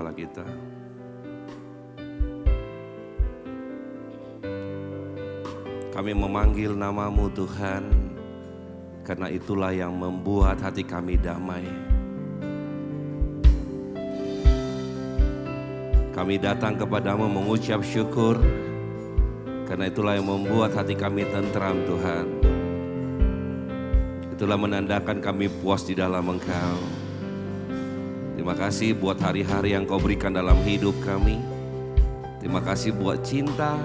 kepala kita. Kami memanggil nama-Mu Tuhan, karena itulah yang membuat hati kami damai. Kami datang kepadamu mengucap syukur, karena itulah yang membuat hati kami tentram Tuhan. Itulah menandakan kami puas di dalam Engkau. Terima kasih buat hari-hari yang Kau berikan dalam hidup kami. Terima kasih buat cinta,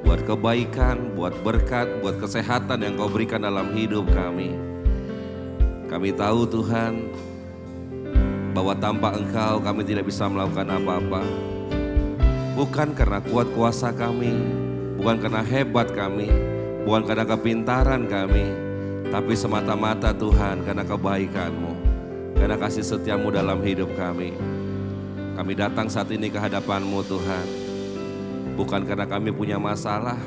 buat kebaikan, buat berkat, buat kesehatan yang Kau berikan dalam hidup kami. Kami tahu Tuhan, bahwa tanpa Engkau kami tidak bisa melakukan apa-apa. Bukan karena kuat kuasa kami, bukan karena hebat kami, bukan karena kepintaran kami, tapi semata-mata Tuhan karena kebaikan-Mu, karena kasih setia-Mu dalam hidup kami. Kami datang saat ini ke hadapan-Mu Tuhan, bukan karena kami punya masalah,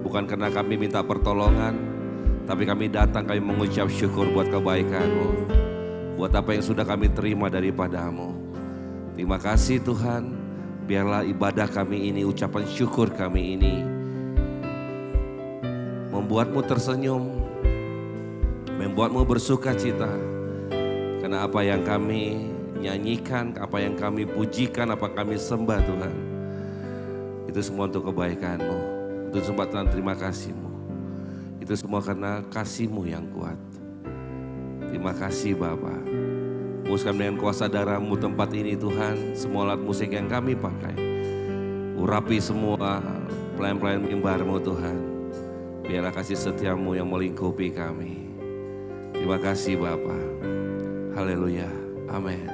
bukan karena kami minta pertolongan, tapi kami datang, kami mengucap syukur buat kebaikan-Mu, buat apa yang sudah kami terima daripada-Mu. Terima kasih Tuhan, biarlah ibadah kami ini, ucapan syukur kami ini membuat-Mu tersenyum, membuat-Mu bersuka cita, karena apa yang kami nyanyikan, apa yang kami pujikan, apa yang kami sembah Tuhan, itu semua untuk kebaikan-Mu, itu semua Tuhan terima kasih-Mu, itu semua karena kasih-Mu yang kuat. Terima kasih Bapa. Muskan dengan kuasa darah-Mu tempat ini Tuhan, semua alat musik yang kami pakai, urapi semua pelayan-pelayan mimbar-Mu Tuhan, biarlah kasih setia-Mu yang melingkupi kami. Terima kasih Bapa. Haleluya, amin.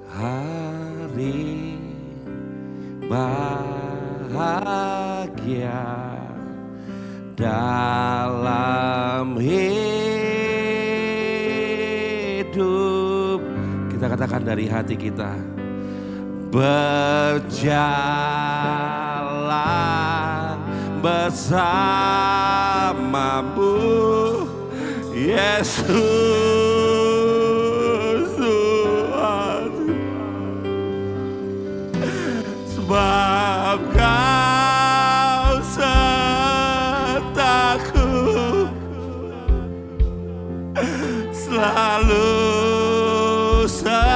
Hari bahagia dalam hidup, kita katakan dari hati kita, berjalan bersama-Mu Yesus Tuhan, sebab Kau sertaku, selalu sertaku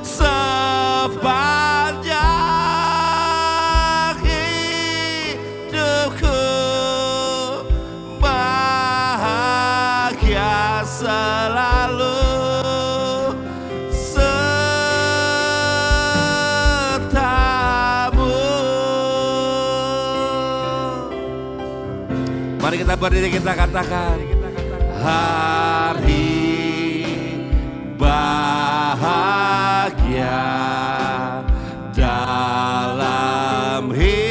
sepanjang hidupku, bahagia selalu serta-Mu. Mari kita berdiri, kita katakan, hari bahagia dalam hidupku,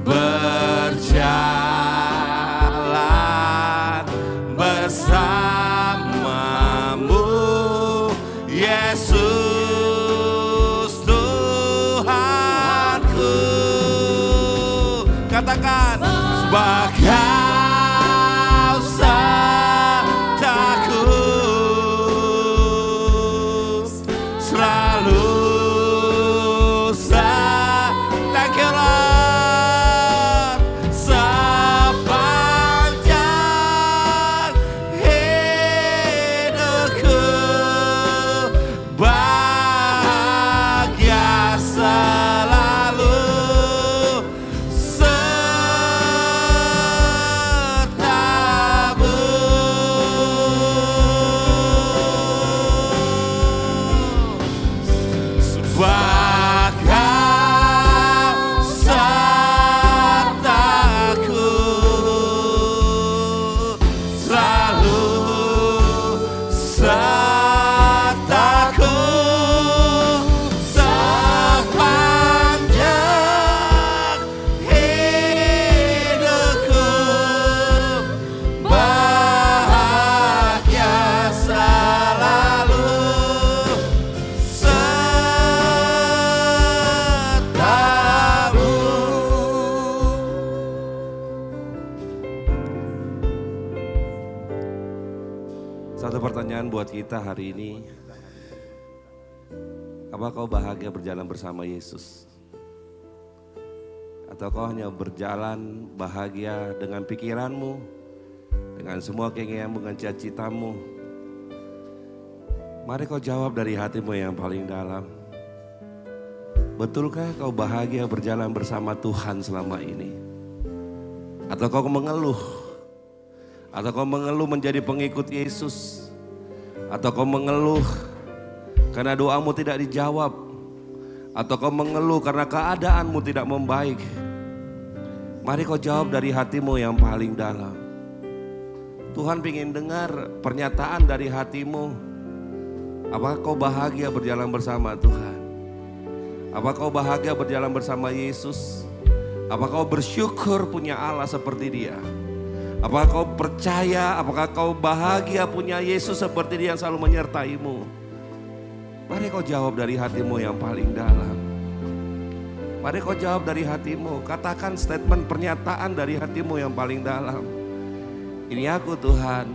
berjalan bersama-Mu Yesus Tuhanku. Katakan, sebab Kau sertaku, selalu sertaku sepanjang hidupku, bahagia selalu serta-Mu. Satu pertanyaan buat kita hari ini. Apa kau bahagia berjalan bersama Yesus? Atau kau hanya berjalan bahagia dengan pikiranmu, dengan semua keinginanmu, dengan cita-citamu? Mari kau jawab dari hatimu yang paling dalam. Betulkah kau bahagia berjalan bersama Tuhan selama ini? Atau kau mengeluh? Atau kau mengeluh menjadi pengikut Yesus? Atau kau mengeluh karena doamu tidak dijawab? Atau kau mengeluh karena keadaanmu tidak membaik? Mari kau jawab dari hatimu yang paling dalam. Tuhan ingin dengar pernyataan dari hatimu. Apakah kau bahagia berjalan bersama Tuhan? Apakah kau bahagia berjalan bersama Yesus? Apakah kau bersyukur punya Allah seperti Dia? Apakah kau percaya, apakah kau bahagia punya Yesus seperti Dia yang selalu menyertaimu? Mari kau jawab dari hatimu yang paling dalam. Mari kau jawab dari hatimu. Katakan statement pernyataan dari hatimu yang paling dalam. Ini aku Tuhan.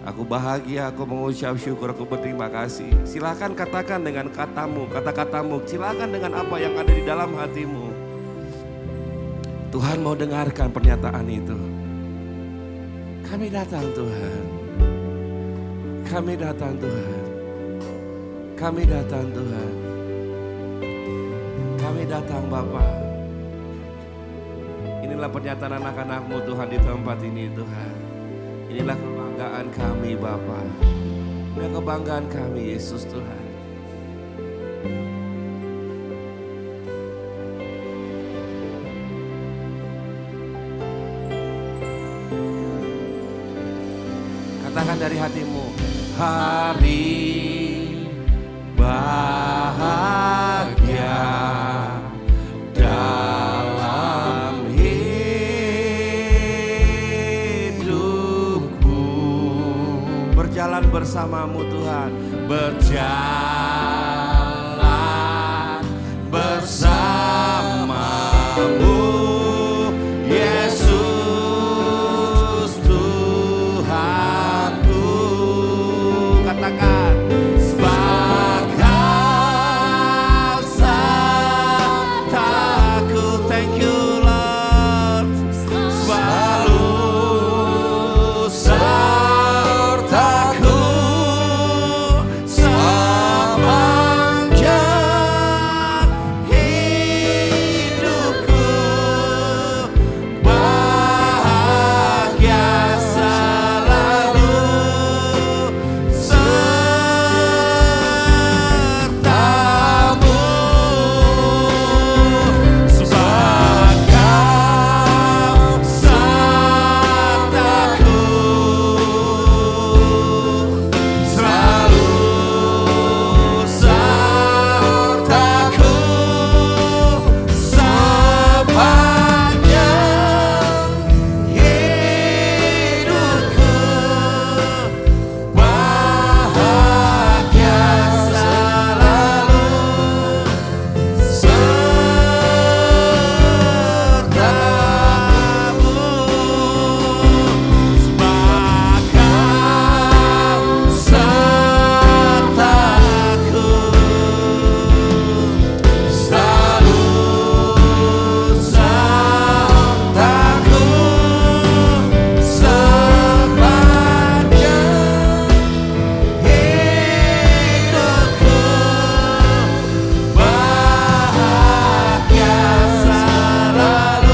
Aku bahagia, aku mengucap syukur, aku berterima kasih. Silakan katakan dengan katamu, kata-katamu. Silakan dengan apa yang ada di dalam hatimu. Tuhan mau dengarkan pernyataan itu. Kami datang Tuhan. Kami datang Tuhan. Kami datang Tuhan. Kami datang Bapa. Inilah pernyataan anak-anak-Mu Tuhan di tempat ini Tuhan. Inilah kebanggaan kami Bapa. Inilah kebanggaan kami Yesus Tuhan. Katakan dari hatimu, hari bahagia dalam hidupku. Berjalan bersamamu Tuhan, berjalan bersamamu Yesus Tuhanku. Katakan sebagai sertaku. Thank you Lord. Selalu sertaku sepanjang hidupku. Bahagia selalu sertamu. Sebagai sertaku selalu sertaku sepanjang hidupku. Bahagia selalu sertamu. Sebagai sertaku selalu sertaku sepanjang hidupku. Bahagia selalu sertamu. Sebagai sertaku selalu sertaku sepanjang hidupku. Bahagia selalu.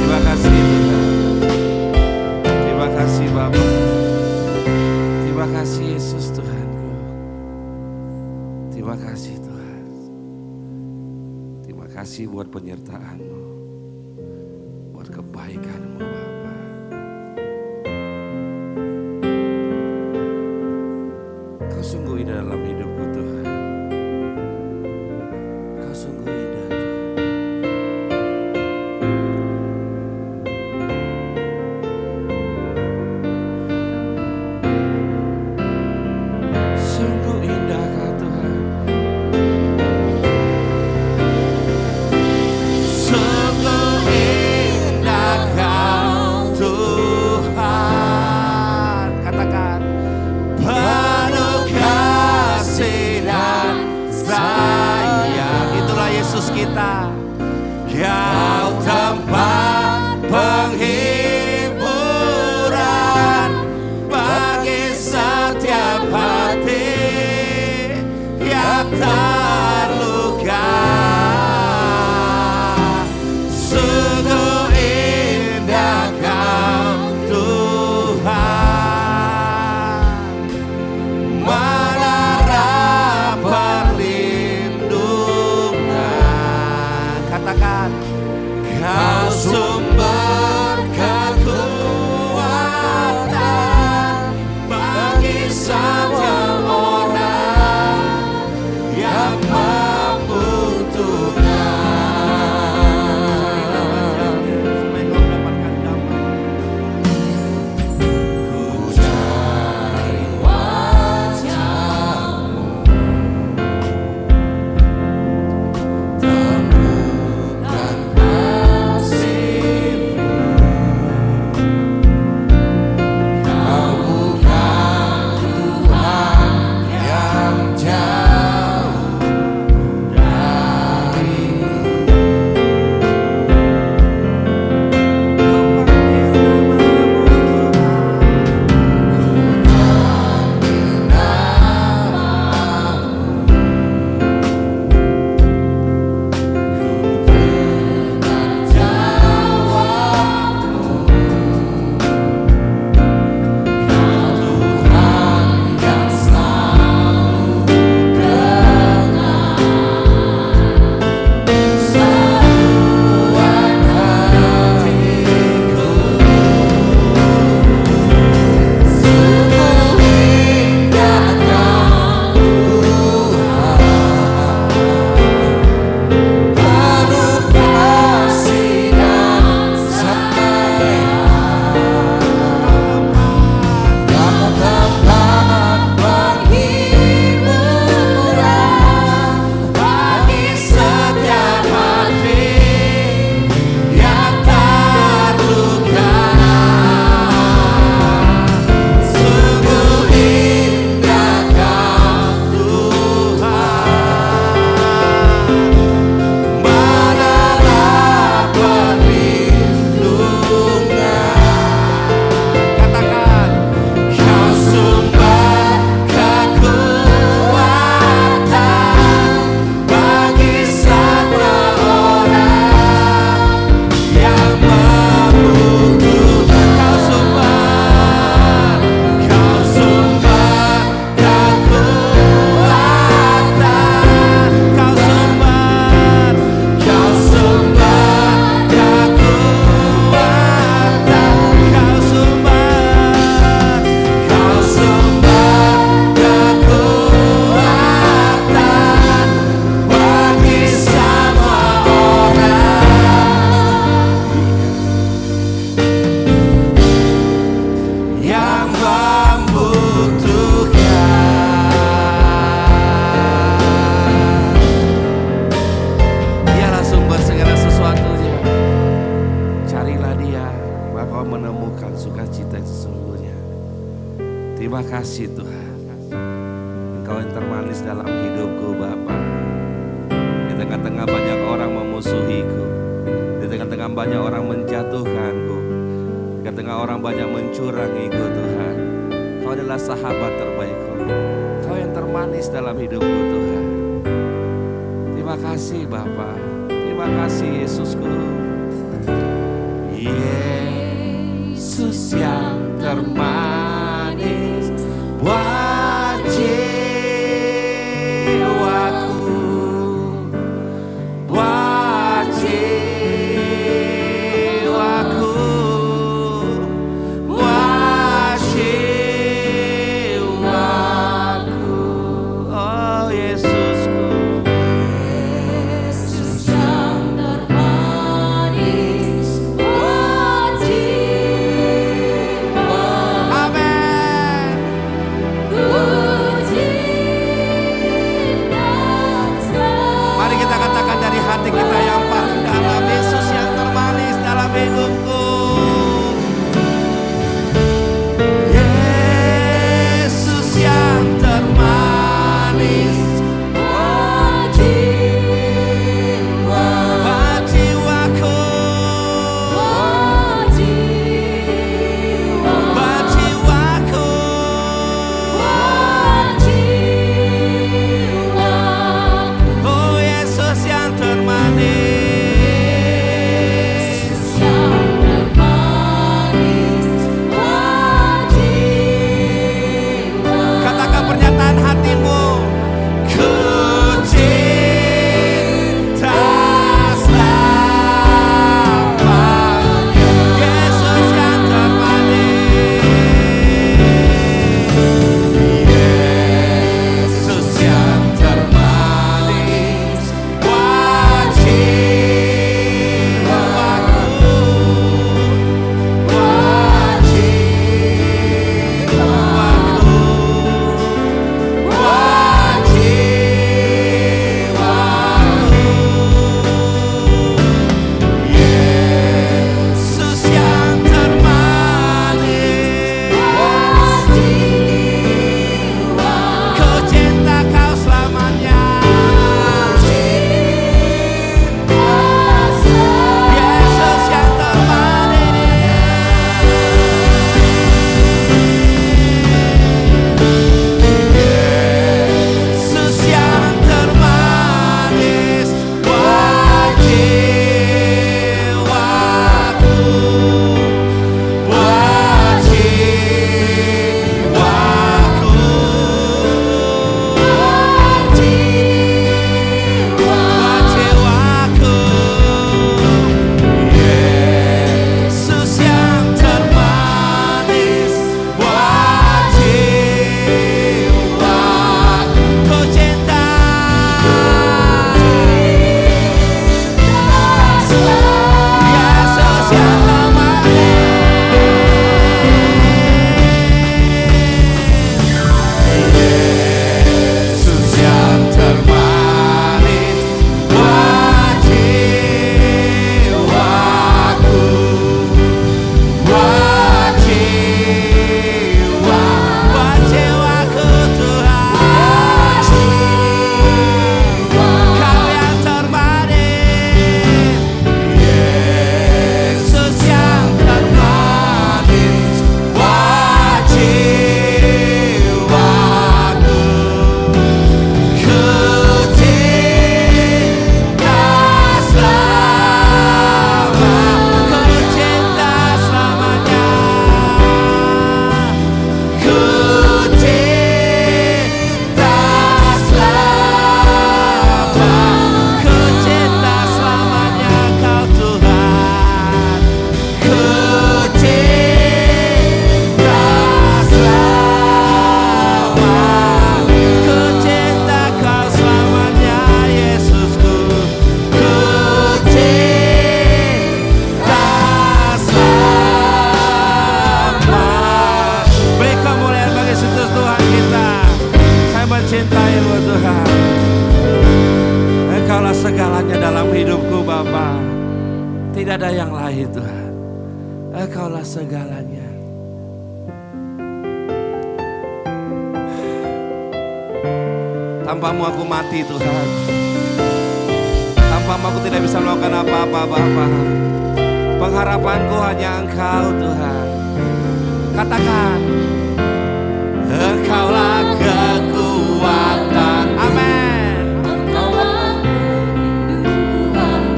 Katakan terima kasih Tuhan. Terima kasih Bapa. Terima kasih Yesus Tuhanku. Terima kasih Tuhan. Terima kasih buat penyertaan-Mu, buat kebaikan-Mu Bapa. Kau sungguh indah dalam hidupku Tuhan. Kau sungguh indah Tuhan. Sungguh indah Kau Tuhan. Sungguh indah Kau Tuhan. Katakan, penuh kasih dan sayang. Itulah Yesus kita. Kau tempat penghiburan bagi setiap hati yang terluka. Sungguh indah Kau Tuhan, menara perlindungan. Katakan, Kau sumber kekuatan bagi setiap orang yang membutuhkan. Supaya kau dapatkan damai. Ku cari wajah-Mu, temukan kasih-Mu. Kau bukan Tuhan yang jauh dari. Terima kasih Tuhan, Engkau yang termanis dalam hidupku Bapa. Di tengah-tengah banyak orang memusuhiku, di tengah-tengah banyak orang menjatuhkanku, di tengah-tengah orang banyak mencurangiku Tuhan, Kau adalah sahabat terbaikku. Kau yang termanis dalam hidupku Tuhan. Terima kasih Bapa, terima kasih Yesusku. Yesus yang termanis buat jiwa segalanya dalam hidupku Bapa. Tidak ada yang lain Tuhan. Engkaulah segalanya. Tanpamu aku mati Tuhan. Tanpamu aku tidak bisa melakukan apa-apa Bapa. Pengharapanku hanya Engkau Tuhan. Katakan, Engkaulah kekuatan. Amin.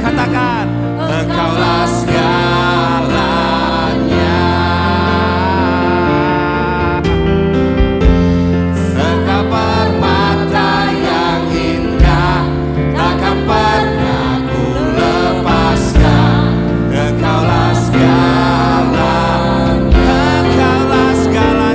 Katakan, Engkaulah segalanya. Engkau permata yang indah, takkan pernah ku lepaskan. Engkaulah segalanya. Engkaulah segalanya.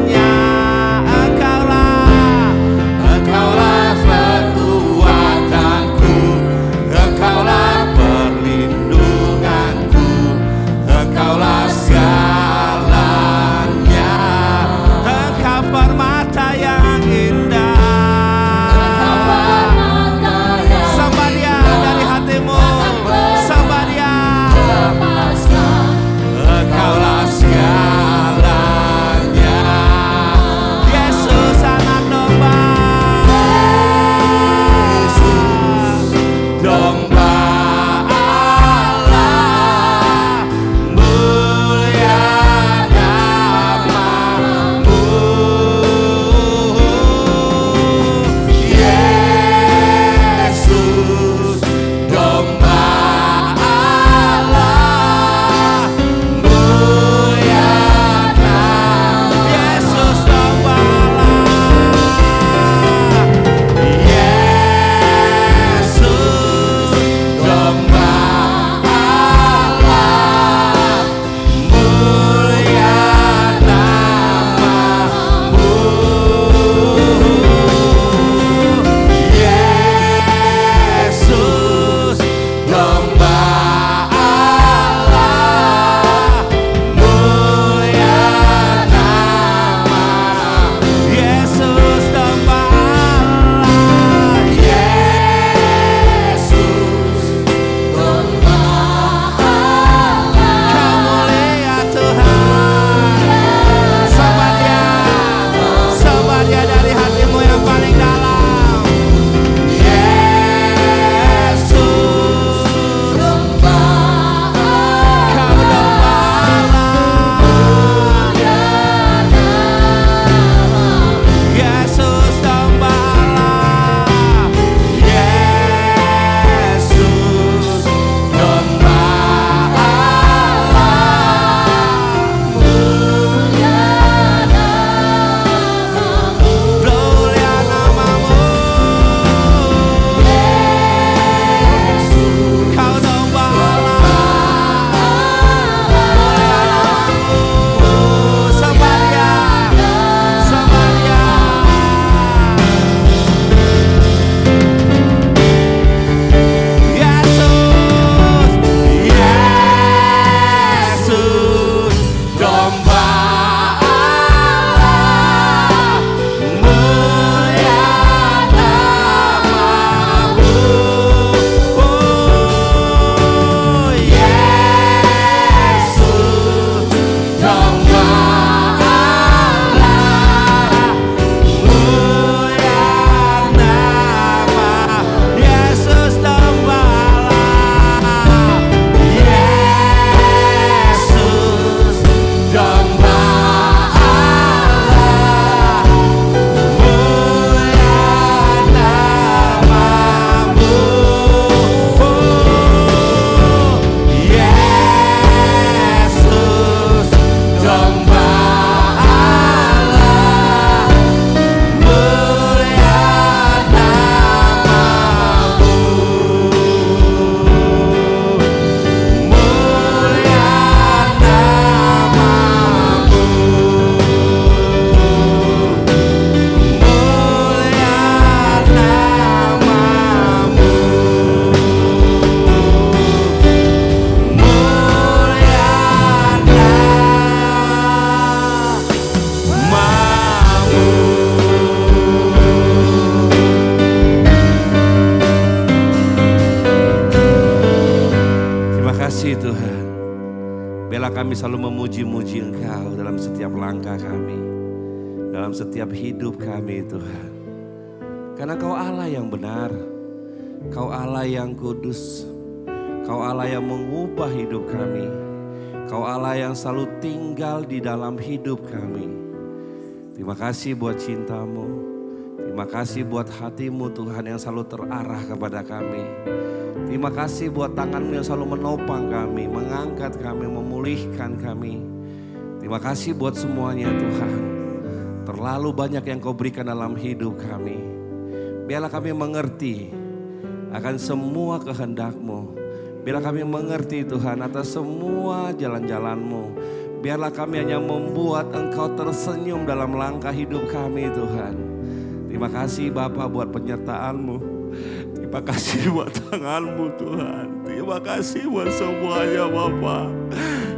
kami selalu memuji-muji Engkau dalam setiap langkah kami, dalam setiap hidup kami Tuhan. Karena Kau Allah yang benar, Kau Allah yang kudus, Kau Allah yang mengubah hidup kami, Kau Allah yang selalu tinggal di dalam hidup kami. Terima kasih buat cinta-Mu, terima kasih buat hati-Mu Tuhan yang selalu terarah kepada kami. Terima kasih buat tangan-Mu yang selalu menopang kami, mengangkat kami, memulihkan kami. Terima kasih buat semuanya Tuhan. Terlalu banyak yang Kau berikan dalam hidup kami. Biarlah kami mengerti akan semua kehendak-Mu. Biarlah kami mengerti Tuhan atas semua jalan-jalan-Mu. Biarlah kami hanya membuat Engkau tersenyum dalam langkah hidup kami Tuhan. Terima kasih Bapa buat penyertaan-Mu. Terima kasih buat tangan-Mu Tuhan. Terima kasih buat semuanya Bapa.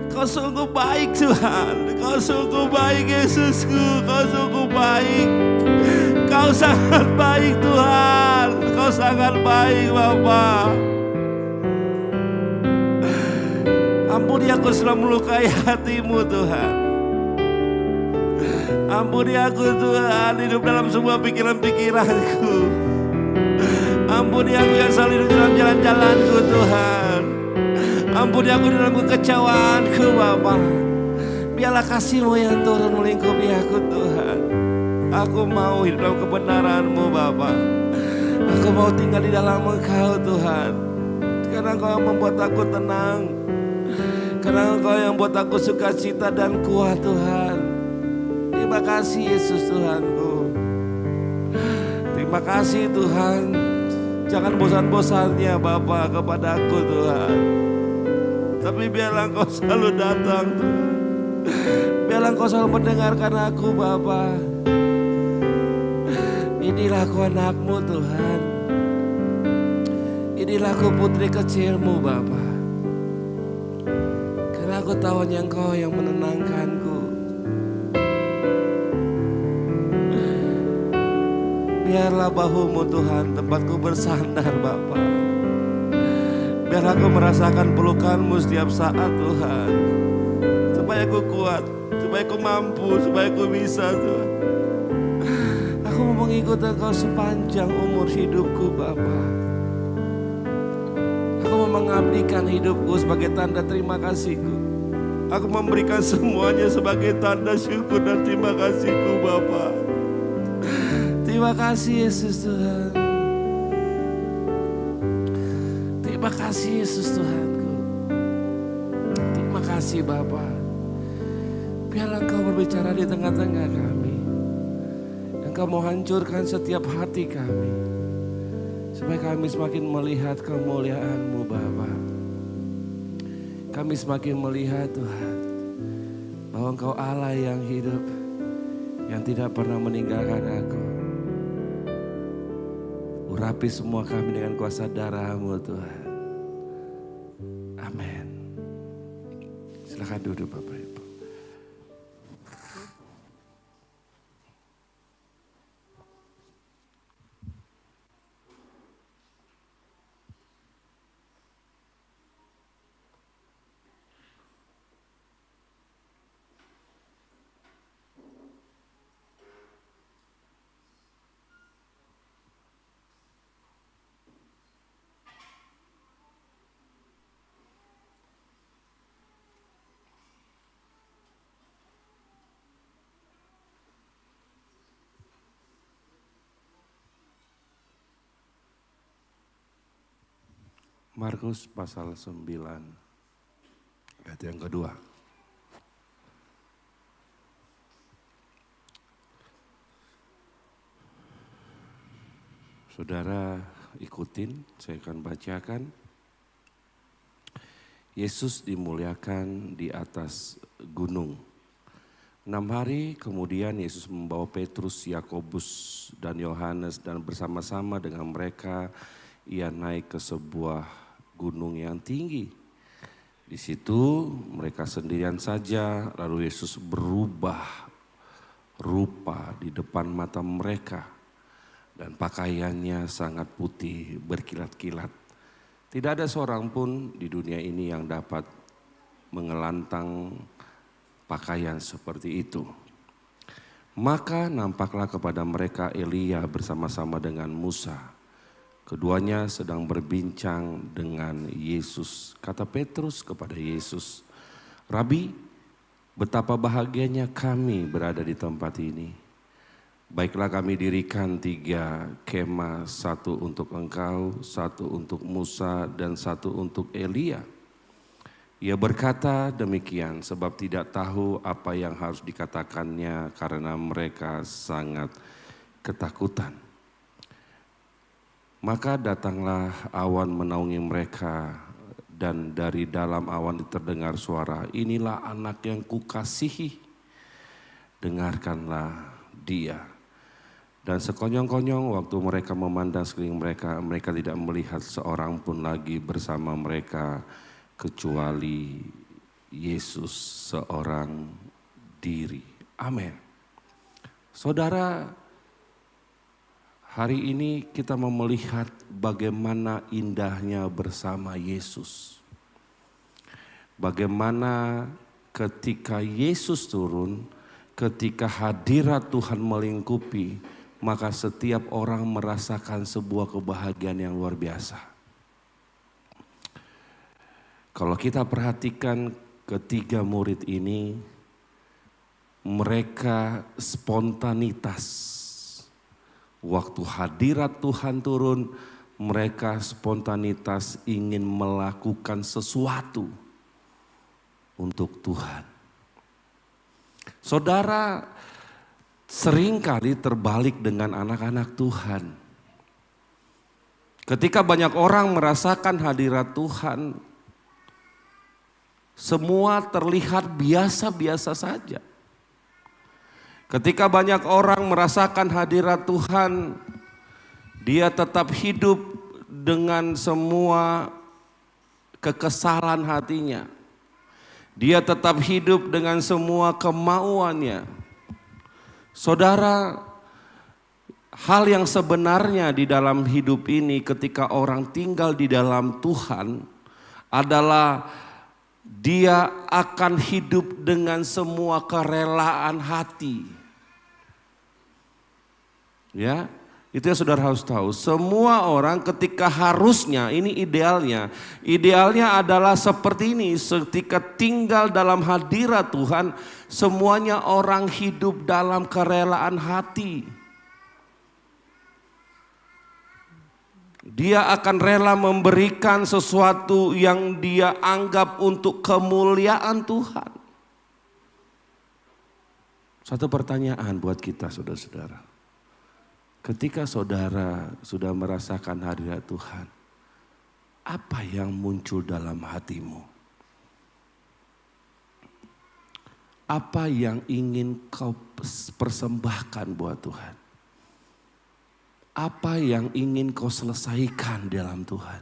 Kau sungguh baik Tuhan. Kau sungguh baik Yesusku. Kau sungguh baik. Kau sangat baik Tuhan. Kau sangat baik Bapa. Ampuni aku sudah melukai hati-Mu Tuhan. Ampuni aku Tuhan hidup dalam semua pikiran-pikiranku. Ampuni aku yang selalu hidup dalam jalan-jalanku Tuhan. Ampuni aku dalam kekecewaanku Bapa. Biarlah kasih-Mu yang turun melingkupi aku Tuhan. Aku mau hidup dalam kebenaran-Mu Bapa. Aku mau tinggal di dalam Engkau Tuhan. Karena Engkau yang membuat aku tenang. Karena Engkau yang membuat aku sukacita dan kuat Tuhan. Terima kasih Yesus Tuhanku. Terima kasih Tuhan. Jangan bosan-bosannya Bapa kepada aku Tuhan. Tapi biarlah Engkau selalu datang Tuhan. Biarlah Engkau selalu mendengarkan aku Bapa. Inilah aku anak-Mu Tuhan. Inilah aku putri kecil-Mu Bapa. Karena aku tahu hanya Engkau yang menenangkanku. Biarlah bahu-Mu Tuhan tempatku bersandar Bapa. Biarlah aku merasakan pelukan-Mu setiap saat Tuhan. Supaya aku kuat, supaya aku mampu, supaya aku bisa Tuhan. Aku mau mengikut Engkau sepanjang umur hidupku Bapa. Aku mau mengabdikan hidupku sebagai tanda terima kasihku. Aku memberikan semuanya sebagai tanda syukur dan terima kasihku Bapa. Terima kasih Yesus Tuhan. Terima kasih Yesus Tuhanku. Terima kasih Bapa. Biarlah Engkau berbicara di tengah-tengah kami. Engkau mau hancurkan setiap hati kami. Supaya kami semakin melihat kemuliaan-Mu Bapa. Kami semakin melihat Tuhan. Bahwa Engkau Allah yang hidup. Yang tidak pernah meninggalkan aku. Urapi semua kami dengan kuasa darah-Mu Tuhan. Amin. Silakan duduk Bapak Ibu. Markus pasal 9 ayat yang kedua. Saudara ikutin, saya akan bacakan. Yesus dimuliakan di atas gunung. 6 hari kemudian Yesus membawa Petrus, Yakobus dan Yohanes dan bersama-sama dengan mereka ia naik ke sebuah gunung yang tinggi. Di situ mereka sendirian saja, lalu Yesus berubah rupa di depan mata mereka dan pakaiannya sangat putih berkilat-kilat. Tidak ada seorang pun di dunia ini yang dapat mengelantang pakaian seperti itu. Maka nampaklah kepada mereka Elia bersama-sama dengan Musa. Keduanya sedang berbincang dengan Yesus. Kata Petrus kepada Yesus, "Rabi, betapa bahagianya kami berada di tempat ini. Baiklah kami dirikan 3 kemah, 1 untuk engkau, 1 untuk Musa, dan 1 untuk Elia." Ia berkata demikian sebab tidak tahu apa yang harus dikatakannya karena mereka sangat ketakutan. Maka datanglah awan menaungi mereka dan dari dalam awan terdengar suara, "Inilah anak yang kukasihi, dengarkanlah dia." Dan sekonyong-konyong waktu mereka memandang sekeliling mereka, mereka tidak melihat seorang pun lagi bersama mereka kecuali Yesus seorang diri. Amin. Saudara, hari ini kita mau melihat bagaimana indahnya bersama Yesus. Bagaimana ketika Yesus turun, ketika hadirat Tuhan melingkupi, maka setiap orang merasakan sebuah kebahagiaan yang luar biasa. Kalau kita perhatikan ketiga murid ini, mereka spontanitas. Waktu hadirat Tuhan turun, mereka spontanitas ingin melakukan sesuatu untuk Tuhan. Saudara, seringkali terbalik dengan anak-anak Tuhan. Ketika banyak orang merasakan hadirat Tuhan, semua terlihat biasa-biasa saja. Ketika banyak orang merasakan hadirat Tuhan, dia tetap hidup dengan semua kekesalan hatinya. Dia tetap hidup dengan semua kemauannya. Saudara, hal yang sebenarnya di dalam hidup ini ketika orang tinggal di dalam Tuhan adalah dia akan hidup dengan semua kerelaan hati. Ya, itu yang saudara harus tahu. Semua orang ketika harusnya, ini idealnya adalah seperti ini. Ketika tinggal dalam hadirat Tuhan, semuanya orang hidup dalam kerelaan hati. Dia akan rela memberikan sesuatu yang dia anggap untuk kemuliaan Tuhan. Satu pertanyaan buat kita saudara-saudara. Ketika saudara sudah merasakan hadirat Tuhan, apa yang muncul dalam hatimu? Apa yang ingin kau persembahkan buat Tuhan? Apa yang ingin kau selesaikan dalam Tuhan?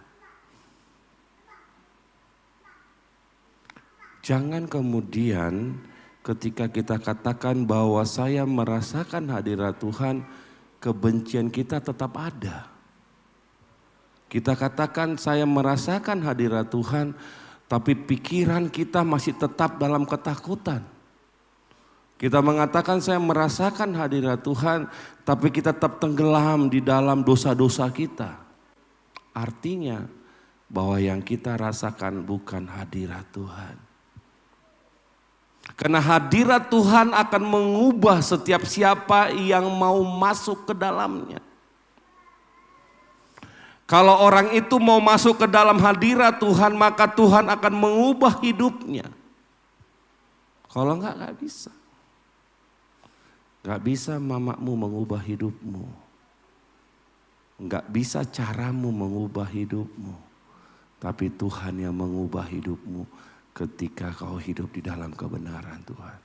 Jangan kemudian ketika kita katakan bahwa saya merasakan hadirat Tuhan, kebencian kita tetap ada. Kita katakan saya merasakan hadirat Tuhan, tapi pikiran kita masih tetap dalam ketakutan. Kita mengatakan saya merasakan hadirat Tuhan, tapi kita tetap tenggelam di dalam dosa-dosa kita. Artinya bahwa yang kita rasakan bukan hadirat Tuhan. Karena hadirat Tuhan akan mengubah setiap siapa yang mau masuk ke dalamnya. Kalau orang itu mau masuk ke dalam hadirat Tuhan, maka Tuhan akan mengubah hidupnya. Kalau enggak bisa. Enggak bisa mamamu mengubah hidupmu. Enggak bisa caramu mengubah hidupmu. Tapi Tuhan yang mengubah hidupmu ketika kau hidup di dalam kebenaran Tuhan.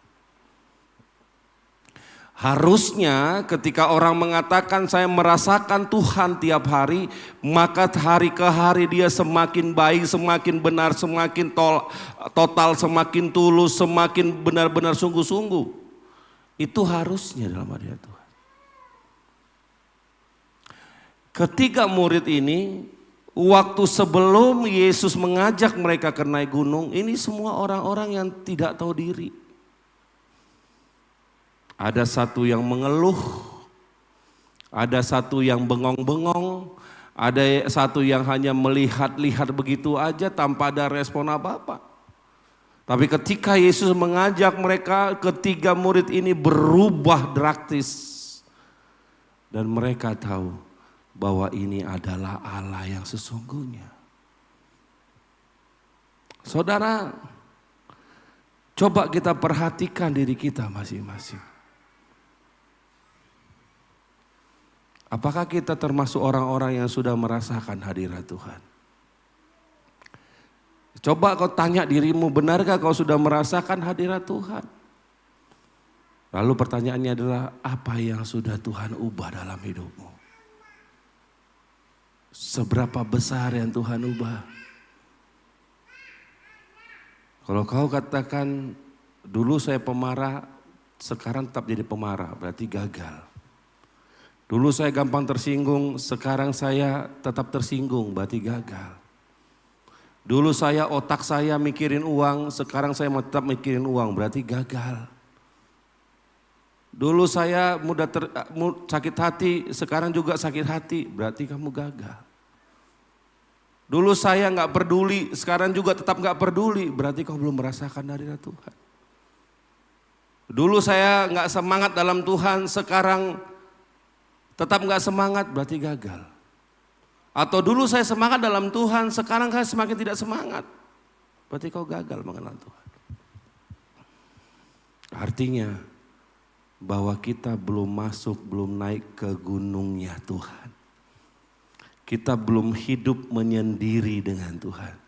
Harusnya ketika orang mengatakan saya merasakan Tuhan tiap hari, maka hari ke hari dia semakin baik, semakin benar, semakin total, semakin tulus, semakin benar-benar sungguh-sungguh. Itu harusnya dalam hadirat Tuhan. Ketiga murid ini Waktu sebelum Yesus mengajak mereka ke naik gunung, ini semua orang-orang yang tidak tahu diri. Ada satu yang mengeluh, ada satu yang bengong-bengong, ada satu yang hanya melihat-lihat begitu aja tanpa ada respon apa-apa. Tapi ketika Yesus mengajak mereka, ketiga murid ini berubah drastis. Dan mereka tahu bahwa ini adalah Allah yang sesungguhnya. Saudara, coba kita perhatikan diri kita masing-masing. Apakah kita termasuk orang-orang yang sudah merasakan hadirat Tuhan? Coba kau tanya dirimu, benarkah kau sudah merasakan hadirat Tuhan? Lalu pertanyaannya adalah, apa yang sudah Tuhan ubah dalam hidupmu? Seberapa besar yang Tuhan ubah? Kalau kau katakan, dulu saya pemarah, sekarang tetap jadi pemarah, berarti gagal. Dulu saya gampang tersinggung, sekarang saya tetap tersinggung, berarti gagal. Dulu otak saya mikirin uang, sekarang saya tetap mikirin uang, berarti gagal. Dulu saya sakit hati, sekarang juga sakit hati, berarti kamu gagal. Dulu saya nggak peduli, sekarang juga tetap nggak peduli, berarti kau belum merasakan hadirat Tuhan. Dulu saya nggak semangat dalam Tuhan, sekarang tetap nggak semangat, berarti gagal. Atau dulu saya semangat dalam Tuhan, sekarang saya semakin tidak semangat, berarti kau gagal mengenal Tuhan. Artinya bahwa kita belum naik ke gunungnya Tuhan. Kita belum hidup menyendiri dengan Tuhan.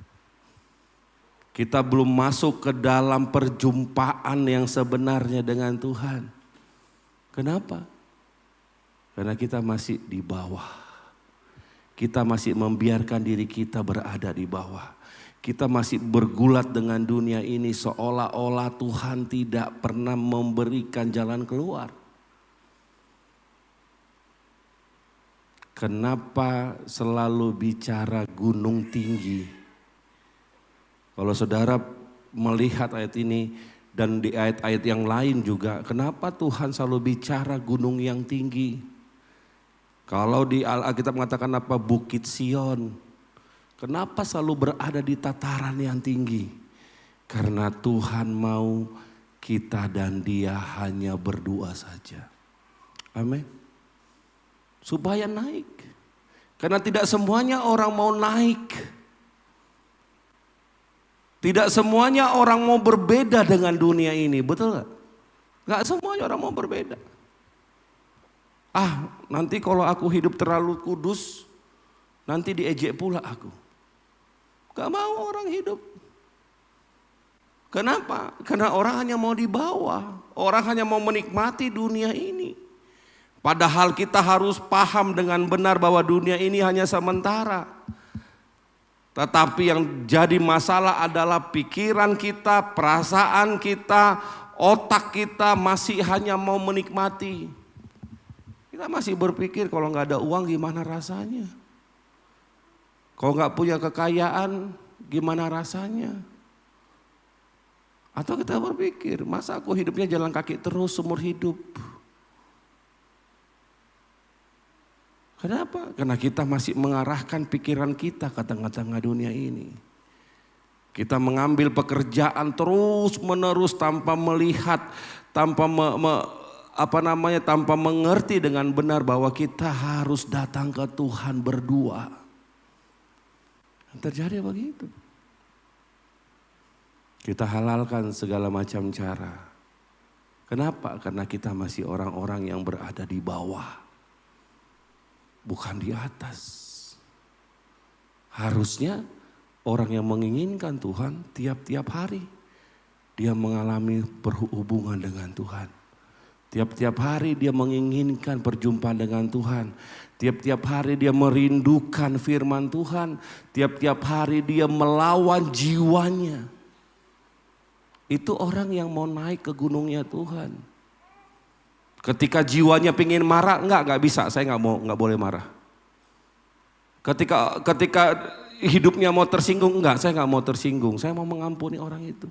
Kita belum masuk ke dalam perjumpaan yang sebenarnya dengan Tuhan. Kenapa? Karena kita masih di bawah. Kita masih membiarkan diri kita berada di bawah. Kita masih bergulat dengan dunia ini seolah-olah Tuhan tidak pernah memberikan jalan keluar. Kenapa selalu bicara gunung tinggi? Kalau saudara melihat ayat ini dan di ayat-ayat yang lain juga, kenapa Tuhan selalu bicara gunung yang tinggi? Kalau di Alkitab mengatakan apa? Bukit Sion. Kenapa selalu berada di tataran yang tinggi? Karena Tuhan mau kita dan Dia hanya berdua saja. Amin. Supaya naik. Karena tidak semuanya orang mau naik. Tidak semuanya orang mau berbeda dengan dunia ini, betul gak? Gak semuanya orang mau berbeda. Nanti kalau aku hidup terlalu kudus, nanti diejek pula aku. Gak mau orang hidup. Kenapa? Karena orang hanya mau di bawah. Orang hanya mau menikmati dunia ini. Padahal kita harus paham dengan benar bahwa dunia ini hanya sementara. Tetapi yang jadi masalah adalah pikiran kita, perasaan kita, otak kita masih hanya mau menikmati. Kita masih berpikir kalau nggak ada uang gimana rasanya. Kalau nggak punya kekayaan, gimana rasanya? Atau kita berpikir, masa aku hidupnya jalan kaki terus seumur hidup? Kenapa? Karena kita masih mengarahkan pikiran kita ke tengah-tengah dunia ini. Kita mengambil pekerjaan terus menerus tanpa melihat, tanpa tanpa mengerti dengan benar bahwa kita harus datang ke Tuhan berdua. Terjadi begitu. Kita halalkan segala macam cara. Kenapa? Karena kita masih orang-orang yang berada di bawah. Bukan di atas. Harusnya orang yang menginginkan Tuhan tiap-tiap hari. Dia mengalami berhubungan dengan Tuhan. Tiap-tiap hari dia menginginkan perjumpaan dengan Tuhan. Tiap-tiap hari dia merindukan firman Tuhan. Tiap-tiap hari dia melawan jiwanya. Itu orang yang mau naik ke gunungnya Tuhan. Ketika jiwanya pengen marah, enggak bisa, saya enggak boleh marah. Ketika hidupnya mau tersinggung, enggak, saya enggak mau tersinggung, saya mau mengampuni orang itu.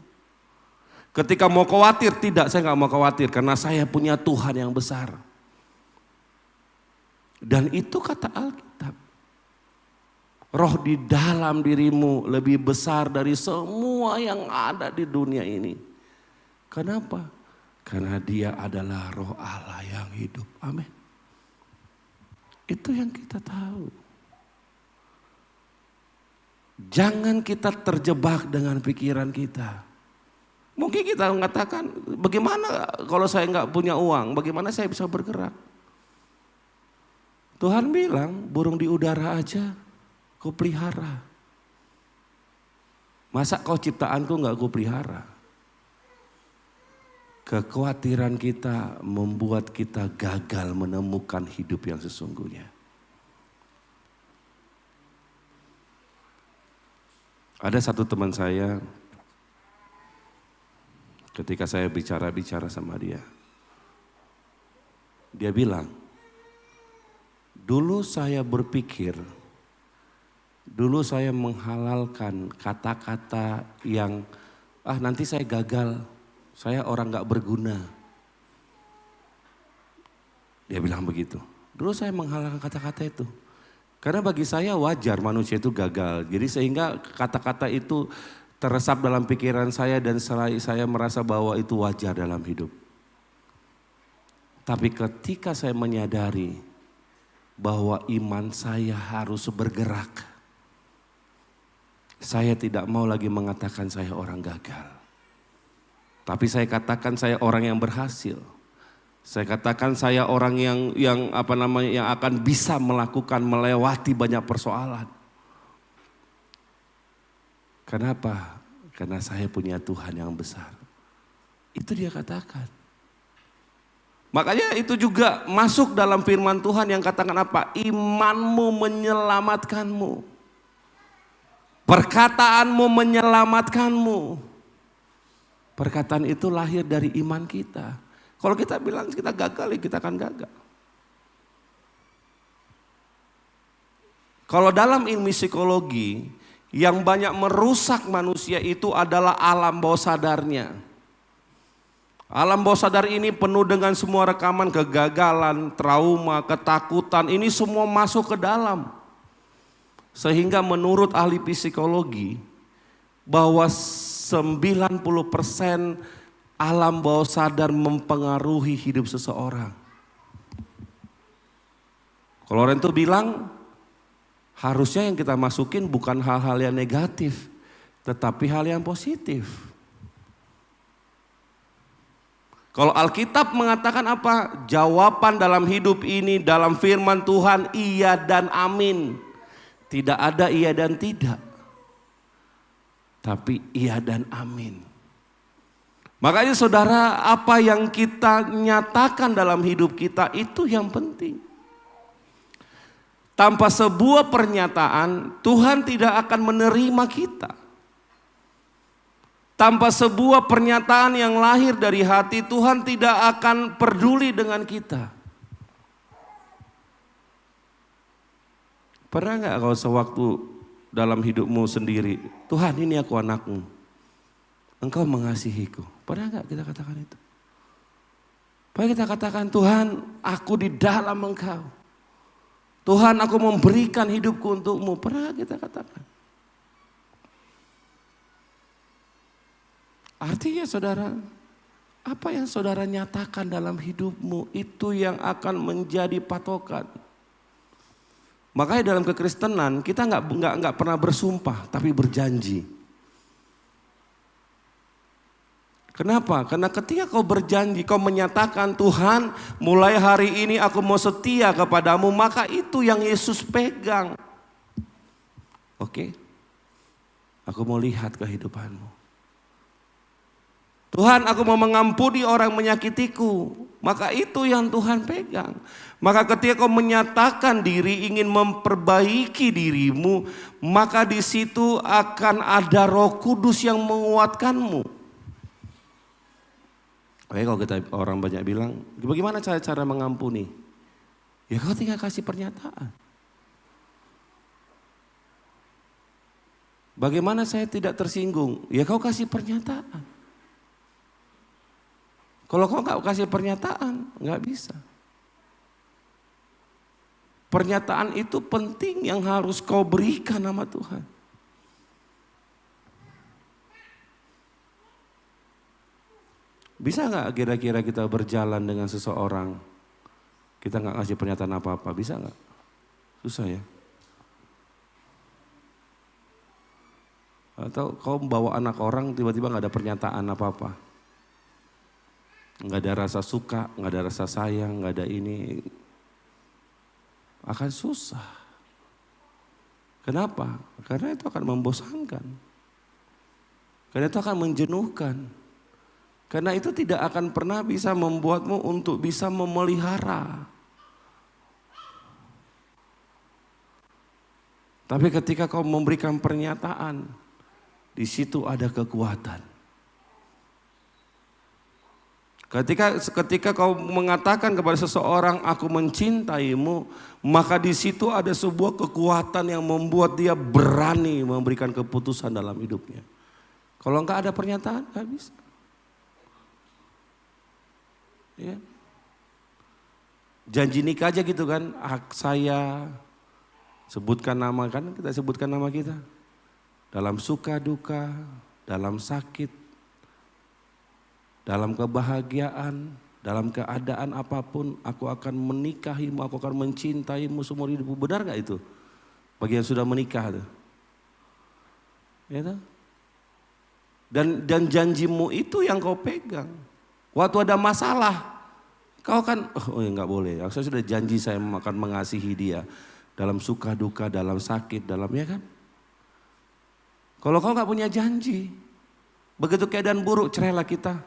Ketika mau khawatir, tidak, saya enggak mau khawatir karena saya punya Tuhan yang besar. Dan itu kata Alkitab. Roh di dalam dirimu lebih besar dari semua yang ada di dunia ini. Kenapa? Karena dia adalah Roh Allah yang hidup. Amin. Itu yang kita tahu. Jangan kita terjebak dengan pikiran kita. Mungkin kita mengatakan, bagaimana kalau saya nggak punya uang, bagaimana saya bisa bergerak? Tuhan bilang, burung di udara aja ku pelihara. Masa kau ciptaanku nggak ku pelihara? Kekhawatiran kita membuat kita gagal menemukan hidup yang sesungguhnya. Ada satu teman saya, ketika saya bicara sama dia bilang, dulu saya berpikir, dulu saya menghalalkan kata-kata yang, nanti saya gagal, saya orang gak berguna. Dia bilang begitu, dulu saya menghalalkan kata-kata itu. Karena bagi saya wajar manusia itu gagal. Jadi sehingga kata-kata itu teresap dalam pikiran saya dan saya merasa bahwa itu wajar dalam hidup. Tapi ketika saya menyadari bahwa iman saya harus bergerak, saya tidak mau lagi mengatakan saya orang gagal. Tapi saya katakan saya orang yang berhasil. Saya katakan saya orang yang akan bisa melewati banyak persoalan. Kenapa? Karena saya punya Tuhan yang besar. Itu dia katakan. Makanya itu juga masuk dalam firman Tuhan yang katakan apa? Imanmu menyelamatkanmu. Perkataanmu menyelamatkanmu. Perkataan itu lahir dari iman kita. Kalau kita bilang kita gagal, kita akan gagal. Kalau dalam ilmu psikologi, yang banyak merusak manusia itu adalah alam bawah sadarnya. Alam bawah sadar ini penuh dengan semua rekaman kegagalan, trauma, ketakutan. Ini semua masuk ke dalam. Sehingga menurut ahli psikologi, bahwa 90% alam bawah sadar mempengaruhi hidup seseorang. Kalau orang itu bilang, harusnya yang kita masukin bukan hal-hal yang negatif, tetapi hal yang positif. Kalau Alkitab mengatakan apa? Jawaban dalam hidup ini, dalam firman Tuhan, iya dan amin. Tidak ada iya dan tidak. Tapi iya dan amin. Makanya saudara, apa yang kita nyatakan dalam hidup kita itu yang penting. Tanpa sebuah pernyataan, Tuhan tidak akan menerima kita. Tanpa sebuah pernyataan yang lahir dari hati, Tuhan tidak akan peduli dengan kita. Pernah gak kau sewaktu dalam hidupmu sendiri, Tuhan ini aku anakmu, Engkau mengasihiku. Pernah gak kita katakan itu? Pernah kita katakan, Tuhan aku di dalam Engkau. Tuhan aku memberikan hidupku untukmu. Pernah kita katakan? Artinya saudara, apa yang saudara nyatakan dalam hidupmu itu yang akan menjadi patokan. Makanya dalam kekristenan kita nggak pernah bersumpah tapi berjanji. Kenapa? Karena ketika kau berjanji, kau menyatakan Tuhan mulai hari ini aku mau setia kepadamu, maka itu yang Yesus pegang. Oke, aku mau lihat kehidupanmu. Tuhan aku mau mengampuni orang menyakitiku, maka itu yang Tuhan pegang. Maka ketika kau menyatakan diri ingin memperbaiki dirimu, maka di situ akan ada Roh Kudus yang menguatkanmu. Oke, kalau kita orang banyak bilang, bagaimana cara mengampuni? Ya kau tinggal kasih pernyataan. Bagaimana saya tidak tersinggung? Ya kau kasih pernyataan. Kalau kau nggak kasih pernyataan, nggak bisa. Pernyataan itu penting yang harus kau berikan sama Tuhan. Bisa nggak kira-kira kita berjalan dengan seseorang, kita nggak ngasih pernyataan apa-apa, bisa nggak? Susah ya. Atau kau membawa anak orang tiba-tiba nggak ada pernyataan apa-apa. Nggak ada rasa suka, nggak ada rasa sayang, nggak ada ini. Akan susah. Kenapa? Karena itu akan membosankan. Karena itu akan menjenuhkan. Karena itu tidak akan pernah bisa membuatmu untuk bisa memelihara. Tapi ketika kau memberikan pernyataan, di situ ada kekuatan. Ketika kau mengatakan kepada seseorang, aku mencintaimu, maka di situ ada sebuah kekuatan yang membuat dia berani memberikan keputusan dalam hidupnya. Kalau enggak ada pernyataan, enggak bisa. Ya. Janji nikah aja gitu kan, saya sebutkan nama kan, kita sebutkan nama kita. Dalam suka duka, dalam sakit, dalam kebahagiaan, dalam keadaan apapun, aku akan menikahimu, aku akan mencintaimu seumur hidupmu. Benar gak itu? Bagi yang sudah menikah tuh. Ya, dan janjimu itu yang kau pegang. Waktu ada masalah, kau kan, oh ya gak boleh. Saya sudah janji saya akan mengasihi dia. Dalam suka duka, dalam sakit, dalam ya kan. Kalau kau gak punya janji, begitu keadaan buruk, cerailah kita.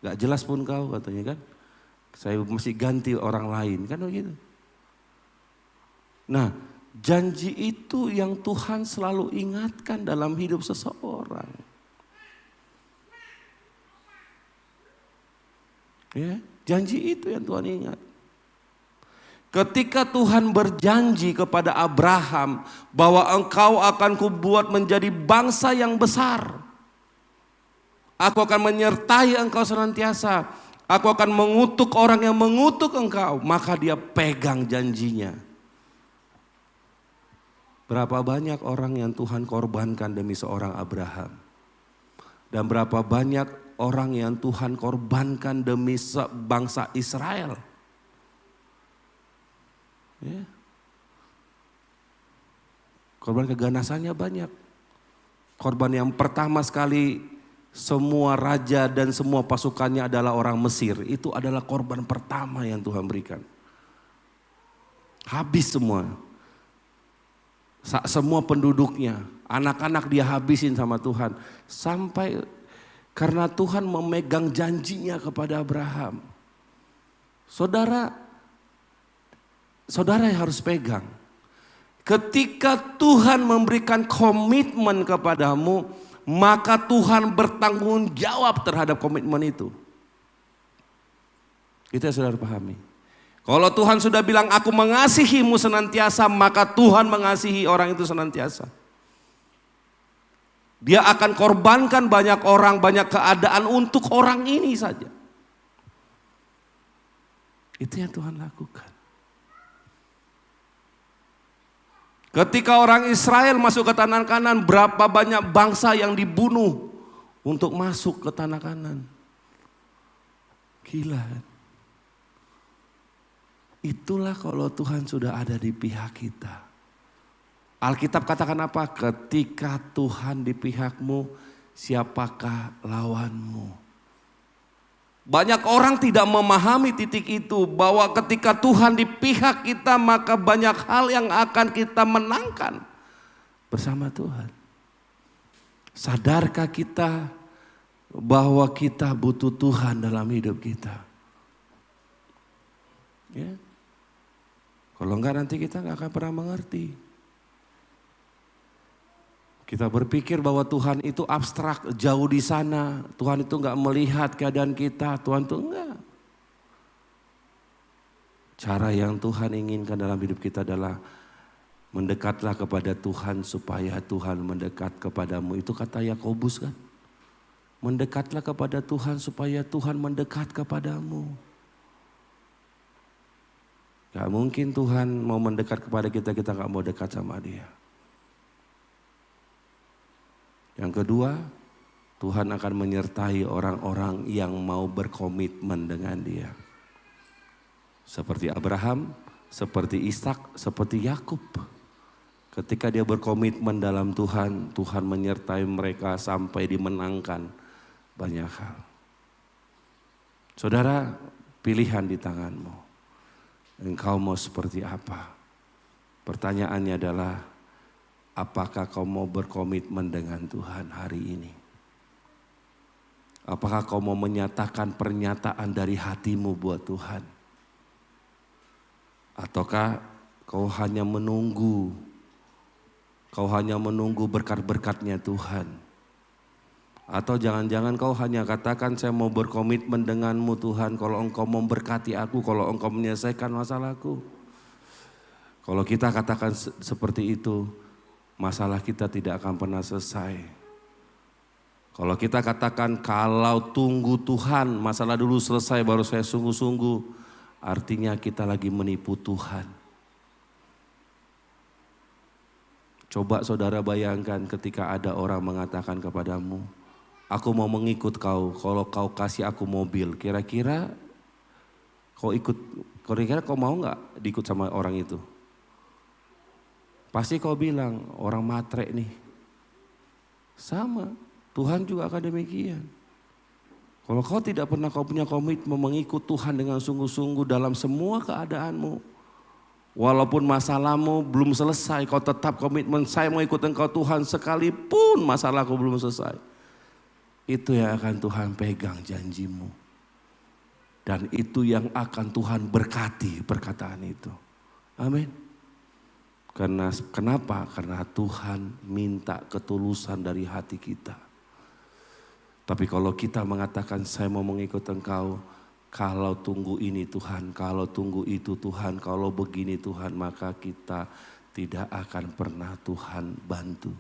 Gak jelas pun kau katanya kan. Saya mesti ganti orang lain kan begitu. Nah, janji itu yang Tuhan selalu ingatkan dalam hidup seseorang. Ya, janji itu yang Tuhan ingat. Ketika Tuhan berjanji kepada Abraham bahwa engkau akan kubuat menjadi bangsa yang besar. Aku akan menyertai engkau senantiasa. Aku akan mengutuk orang yang mengutuk engkau. Maka dia pegang janjinya. Berapa banyak orang yang Tuhan korbankan demi seorang Abraham. Dan berapa banyak orang yang Tuhan korbankan demi bangsa Israel. Ya. Korban keganasannya banyak. Korban yang pertama sekali, semua raja dan semua pasukannya adalah orang Mesir. Itu adalah korban pertama yang Tuhan berikan. Habis semua. Semua penduduknya. Anak-anak dia habisin sama Tuhan. Sampai karena Tuhan memegang janjinya kepada Abraham. Saudara yang harus pegang. Ketika Tuhan memberikan komitmen kepadamu, maka Tuhan bertanggung jawab terhadap komitmen itu. Itu yang saudara pahami. Kalau Tuhan sudah bilang aku mengasihimu senantiasa, maka Tuhan mengasihi orang itu senantiasa. Dia akan korbankan banyak orang, banyak keadaan untuk orang ini saja. Itu yang Tuhan lakukan. Ketika orang Israel masuk ke tanah Kanaan, berapa banyak bangsa yang dibunuh untuk masuk ke tanah Kanaan. Gila. Itulah kalau Tuhan sudah ada di pihak kita. Alkitab katakan apa? Ketika Tuhan di pihakmu, siapakah lawanmu? Banyak orang tidak memahami titik itu, bahwa ketika Tuhan di pihak kita maka banyak hal yang akan kita menangkan bersama Tuhan. Sadarkah kita bahwa kita butuh Tuhan dalam hidup kita? Ya. Kalau enggak nanti kita enggak akan pernah mengerti. Kita berpikir bahwa Tuhan itu abstrak, jauh di sana. Tuhan itu enggak melihat keadaan kita. Tuhan itu enggak. Cara yang Tuhan inginkan dalam hidup kita adalah Mendekatlah kepada Tuhan supaya Tuhan mendekat kepadamu. Itu kata Yakobus kan. Mendekatlah kepada Tuhan supaya Tuhan mendekat kepadamu. Gak mungkin Tuhan mau mendekat kepada kita, kita gak mau dekat sama Dia. Yang kedua, Tuhan akan menyertai orang-orang yang mau berkomitmen dengan Dia. Seperti Abraham, seperti Ishak, seperti Yakub. Ketika dia berkomitmen dalam Tuhan, Tuhan menyertai mereka sampai dimenangkan banyak hal. Saudara, pilihan di tanganmu. Engkau mau seperti apa? Pertanyaannya adalah, apakah kau mau berkomitmen dengan Tuhan hari ini? Apakah kau mau menyatakan pernyataan dari hatimu buat Tuhan? Ataukah kau hanya menunggu? Kau hanya menunggu berkat-berkatnya Tuhan? Atau jangan-jangan kau hanya katakan, saya mau berkomitmen denganmu Tuhan, kalau engkau memberkati aku, kalau engkau menyelesaikan masalahku. Kalau kita katakan seperti itu, masalah kita tidak akan pernah selesai. Kalau kita katakan, kalau tunggu Tuhan, masalah dulu selesai baru saya sungguh-sungguh, artinya kita lagi menipu Tuhan. Coba saudara bayangkan ketika ada orang mengatakan kepadamu, aku mau mengikut kau, kalau kau kasih aku mobil, kira-kira kau mau gak diikut sama orang itu? Pasti kau bilang, orang matre nih. Sama, Tuhan juga akan demikian. Kalau kau tidak pernah kau punya komitmen mengikut Tuhan dengan sungguh-sungguh dalam semua keadaanmu, walaupun masalahmu belum selesai, kau tetap komitmen, saya mau ikut Engkau Tuhan sekalipun masalahku belum selesai. Itu yang akan Tuhan pegang janjimu. Dan itu yang akan Tuhan berkati perkataan itu. Amin. Kenapa? Karena Tuhan minta ketulusan dari hati kita. Tapi kalau kita mengatakan saya mau mengikut Engkau, kalau tunggu ini Tuhan, kalau tunggu itu Tuhan, kalau begini Tuhan, maka kita tidak akan pernah Tuhan bantu.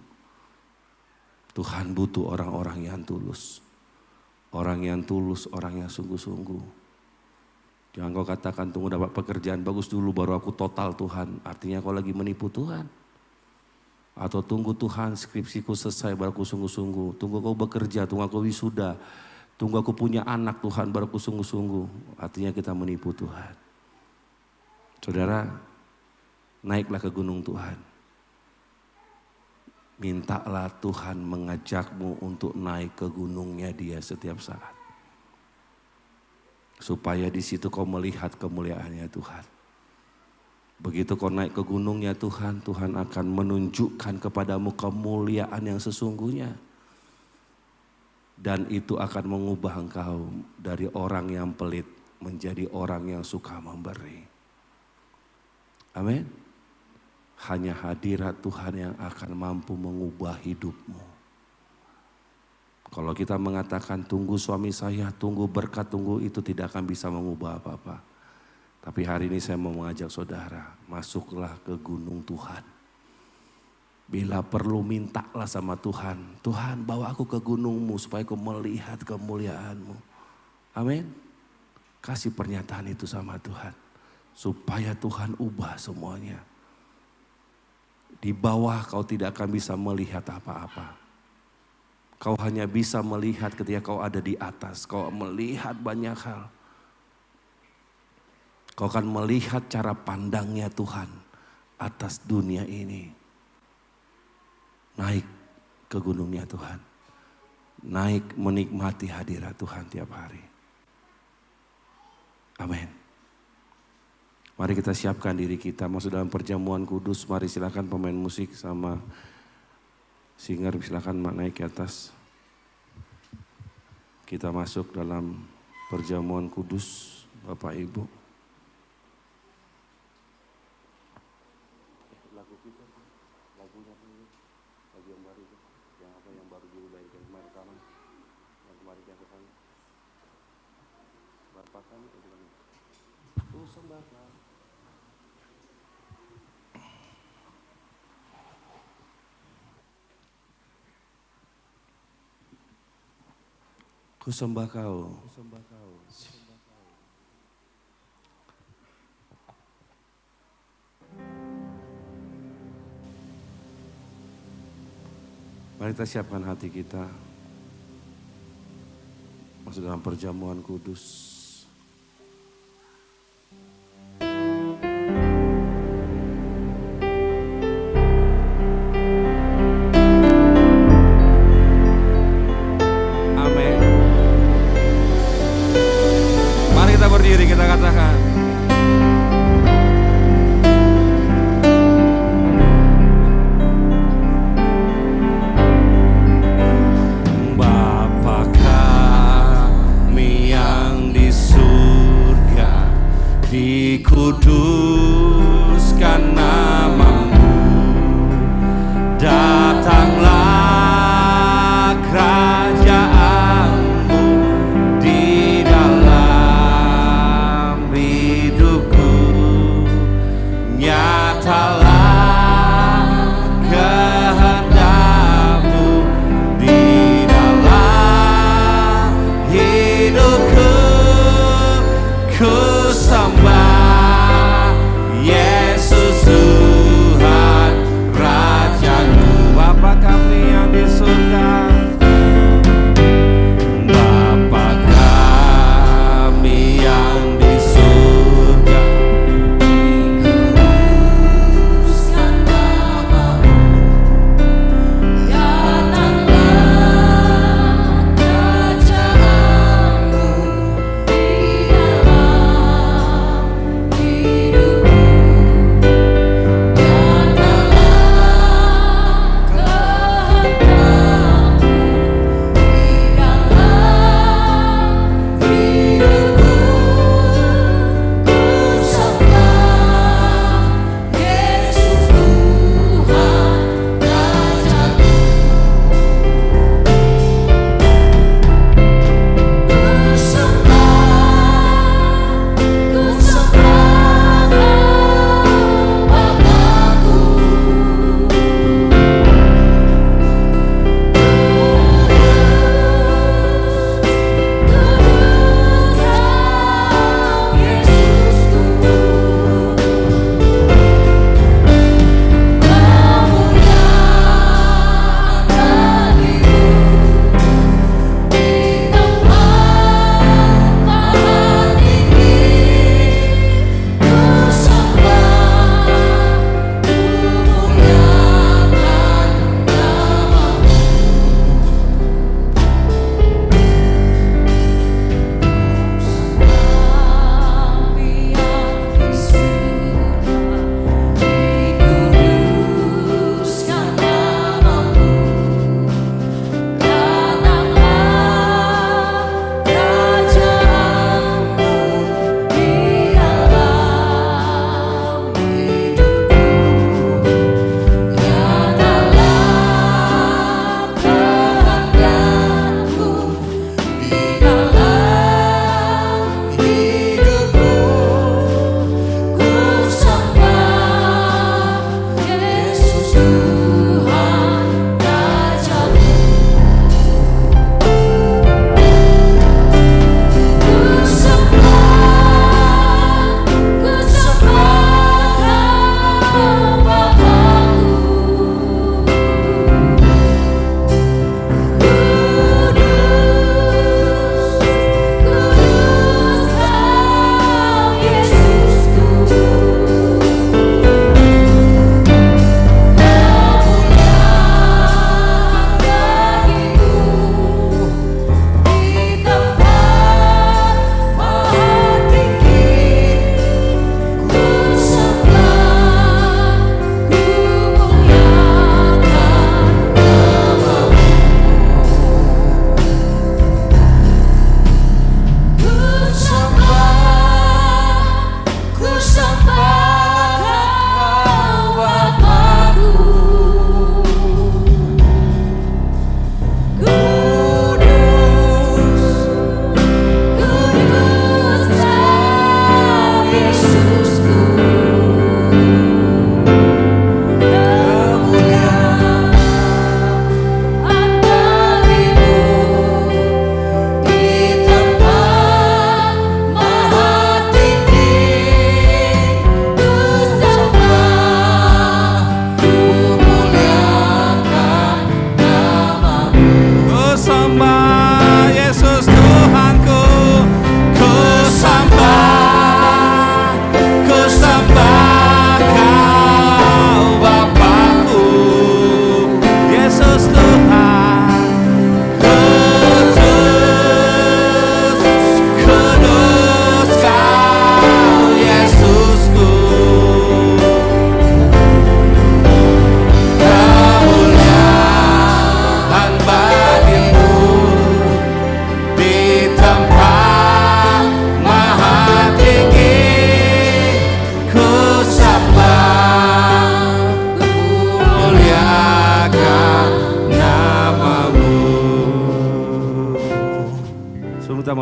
Tuhan butuh orang-orang yang tulus. Orang yang tulus, orang yang sungguh-sungguh. Jangan kau katakan tunggu dapat pekerjaan bagus dulu baru aku total Tuhan. Artinya kau lagi menipu Tuhan. Atau tunggu Tuhan skripsiku selesai baru aku sungguh-sungguh. Tunggu kau bekerja, tunggu aku wisuda. Tunggu aku punya anak Tuhan baru aku sungguh-sungguh. Artinya kita menipu Tuhan. Saudara, naiklah ke gunung Tuhan. Mintalah Tuhan mengajakmu untuk naik ke gunungnya Dia setiap saat. Supaya di situ kau melihat kemuliaannya Tuhan. Begitu kau naik ke gunungnya Tuhan, Tuhan akan menunjukkan kepadamu kemuliaan yang sesungguhnya. Dan itu akan mengubah engkau dari orang yang pelit menjadi orang yang suka memberi. Amin. Hanya hadirat Tuhan yang akan mampu mengubah hidupmu. Kalau kita mengatakan tunggu suami saya, tunggu berkat, tunggu itu tidak akan bisa mengubah apa-apa. Tapi hari ini saya mau mengajak saudara, masuklah ke gunung Tuhan. Bila perlu mintalah sama Tuhan, Tuhan bawa aku ke gunungmu supaya aku melihat kemuliaanmu. Amin. Kasih pernyataan itu sama Tuhan. Supaya Tuhan ubah semuanya. Di bawah kau tidak akan bisa melihat apa-apa. Kau hanya bisa melihat ketika kau ada di atas. Kau melihat banyak hal. Kau akan melihat cara pandangnya Tuhan atas dunia ini. Naik ke gunungnya Tuhan. Naik menikmati hadirat Tuhan tiap hari. Amin. Mari kita siapkan diri kita masuk dalam perjamuan kudus. Mari silakan pemain musik sama singer silakan naik ke atas. Kita masuk dalam perjamuan kudus Bapak Ibu. Lagu kita, lagunya ini, lagu yang baru itu, yang baru diubah yang kemarin rekaman, yang kemarin yang kesana. Berpakan itu bukan? Sembahkan. Ku sembah Kau. Mari kita siapkan hati kita masuk dalam perjamuan kudus. Amin. Mari kita berdiri, kita katakan. Dikuduskan namamu, datanglah kerajaanmu di dalam hidupku, nyatalah kehendakmu di dalam hidupku. Ku sembah Yesus Tuhan Rajaku, Bapa kami.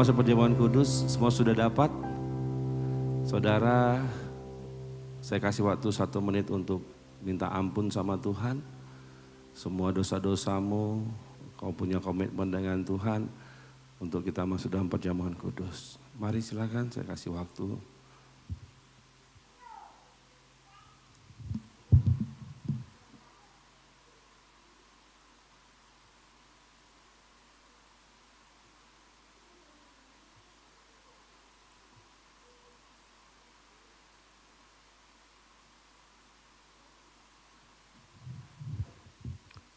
masa perjamuan kudus, semua sudah dapat? Saudara, saya kasih waktu 1 menit untuk minta ampun sama Tuhan. Semua dosa-dosamu, kau punya komitmen dengan Tuhan untuk kita masuk dalam perjamuan kudus. Mari silakan, saya kasih waktu.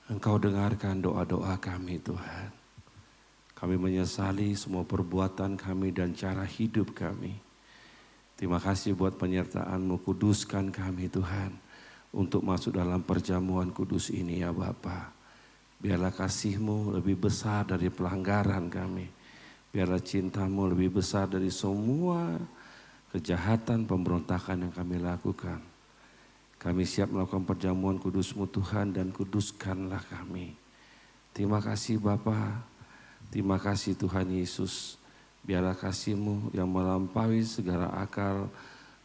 Engkau dengarkan doa-doa kami Tuhan. Kami menyesali semua perbuatan kami dan cara hidup kami. Terima kasih buat penyertaan-Mu, kuduskan kami Tuhan. Untuk masuk dalam perjamuan kudus ini ya Bapa. Biarlah kasih-Mu lebih besar dari pelanggaran kami. Biarlah cinta-Mu lebih besar dari semua kejahatan, pemberontakan yang kami lakukan. Kami siap melakukan perjamuan kudus-Mu Tuhan dan kuduskanlah kami. Terima kasih Bapa, terima kasih Tuhan Yesus. Biarlah kasih-Mu yang melampaui segala akal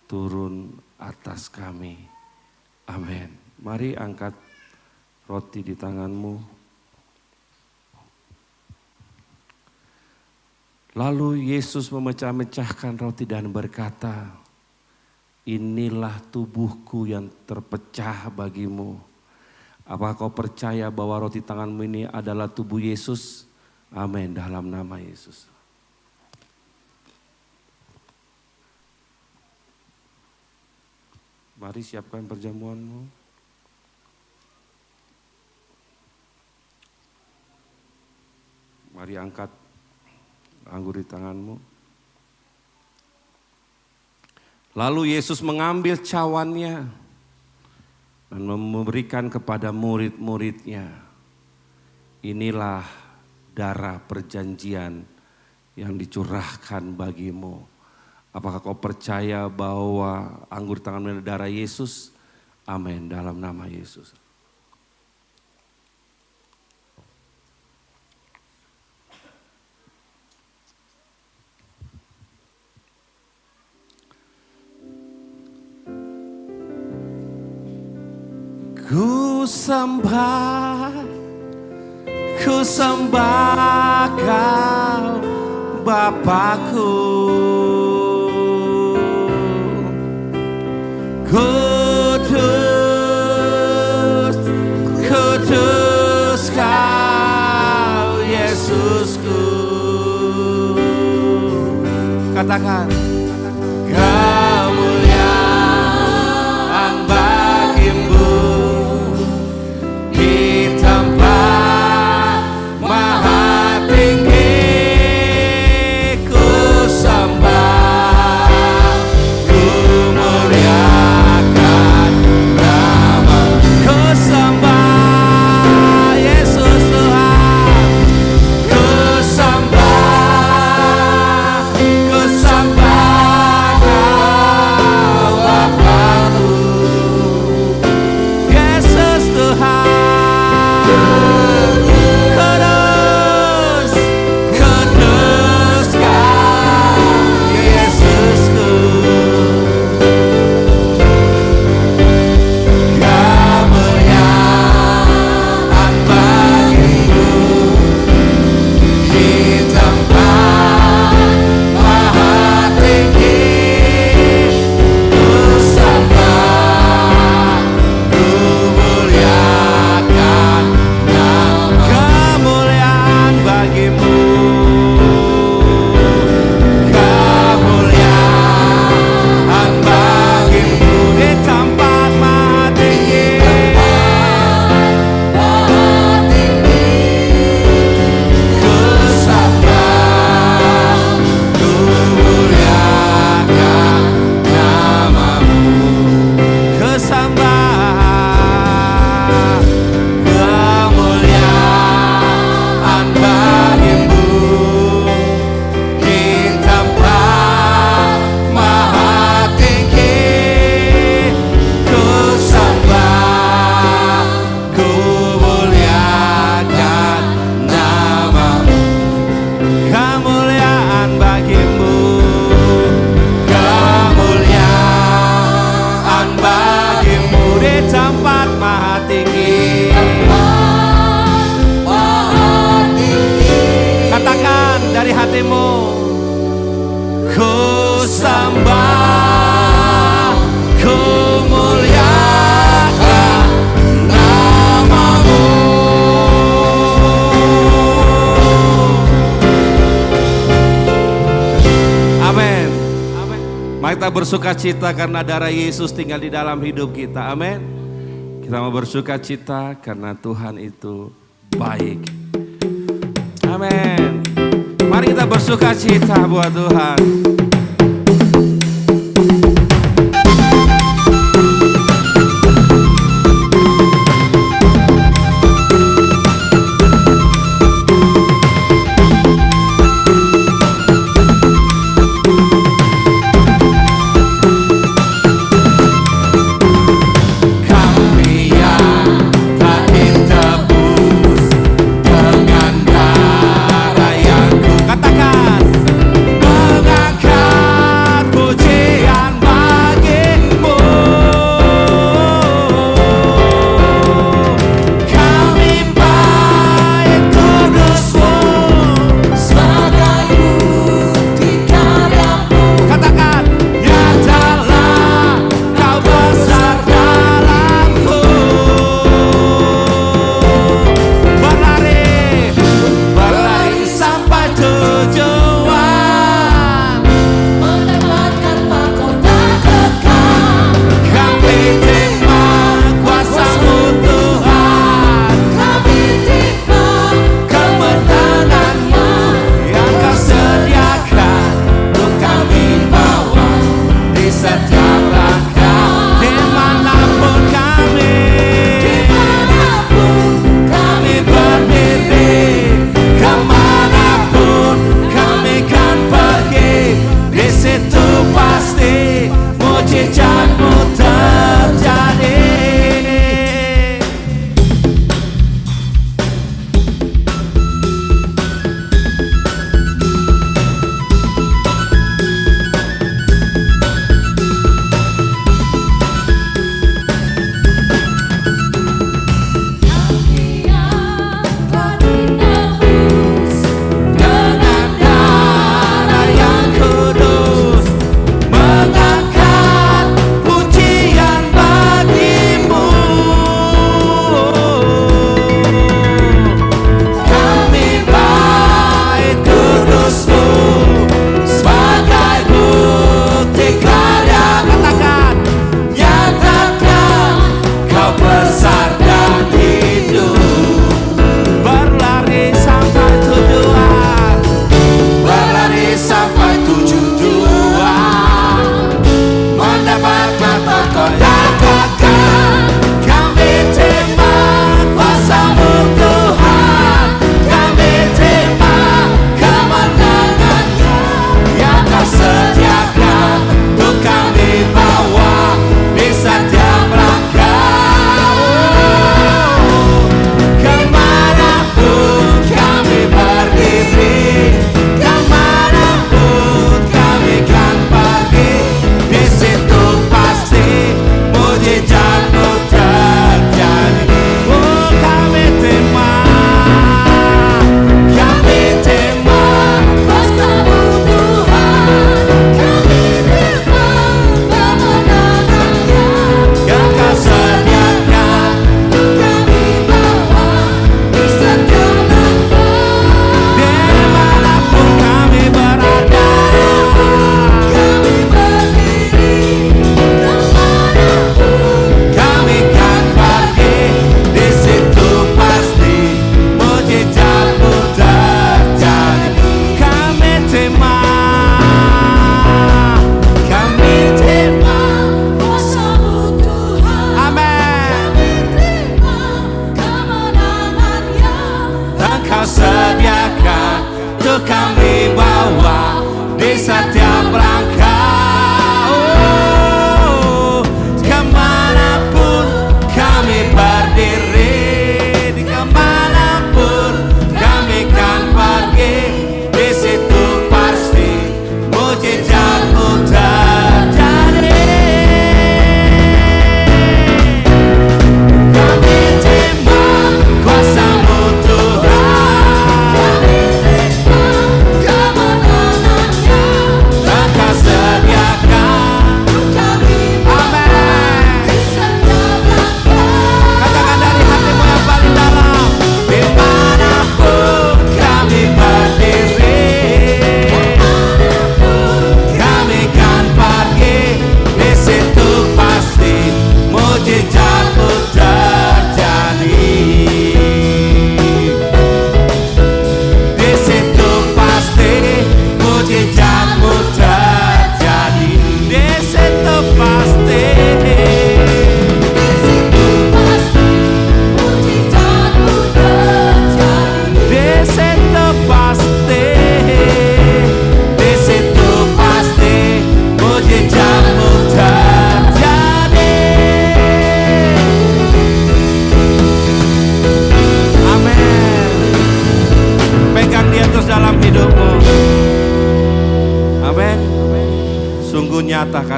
turun atas kami. Amin. Mari angkat roti di tangan-Mu. Lalu Yesus memecah-mecahkan roti dan berkata, inilah tubuhku yang terpecah bagimu. Apakah kau percaya bahwa roti tanganmu ini adalah tubuh Yesus? Amin, dalam nama Yesus. Mari siapkan perjamuanmu. Mari angkat anggur di tanganmu. Lalu Yesus mengambil cawannya dan memberikan kepada murid-muridnya. Inilah darah perjanjian yang dicurahkan bagimu. Apakah kau percaya bahwa anggur tanganmu adalah darah Yesus? Amin, dalam nama Yesus. Ku sembah Kau Bapakku. Kudus, kudus Kau Yesusku. Katakan, kemuliaan bagimu di tempat maha tinggi. Ku sembah, ku muliakan nama. Ku sembah Yesus Tuhan. Ku sembah, ku sembah bersuka cita karena darah Yesus tinggal di dalam hidup kita. Amin. Kita mau bersuka cita karena Tuhan itu baik. Amin. Mari kita bersuka cita buat Tuhan. Katakan, mengangkat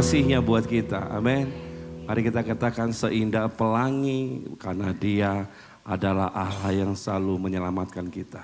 kasih-Nya buat kita. Amin. Mari kita katakan seindah pelangi, karena Dia adalah Allah yang selalu menyelamatkan kita.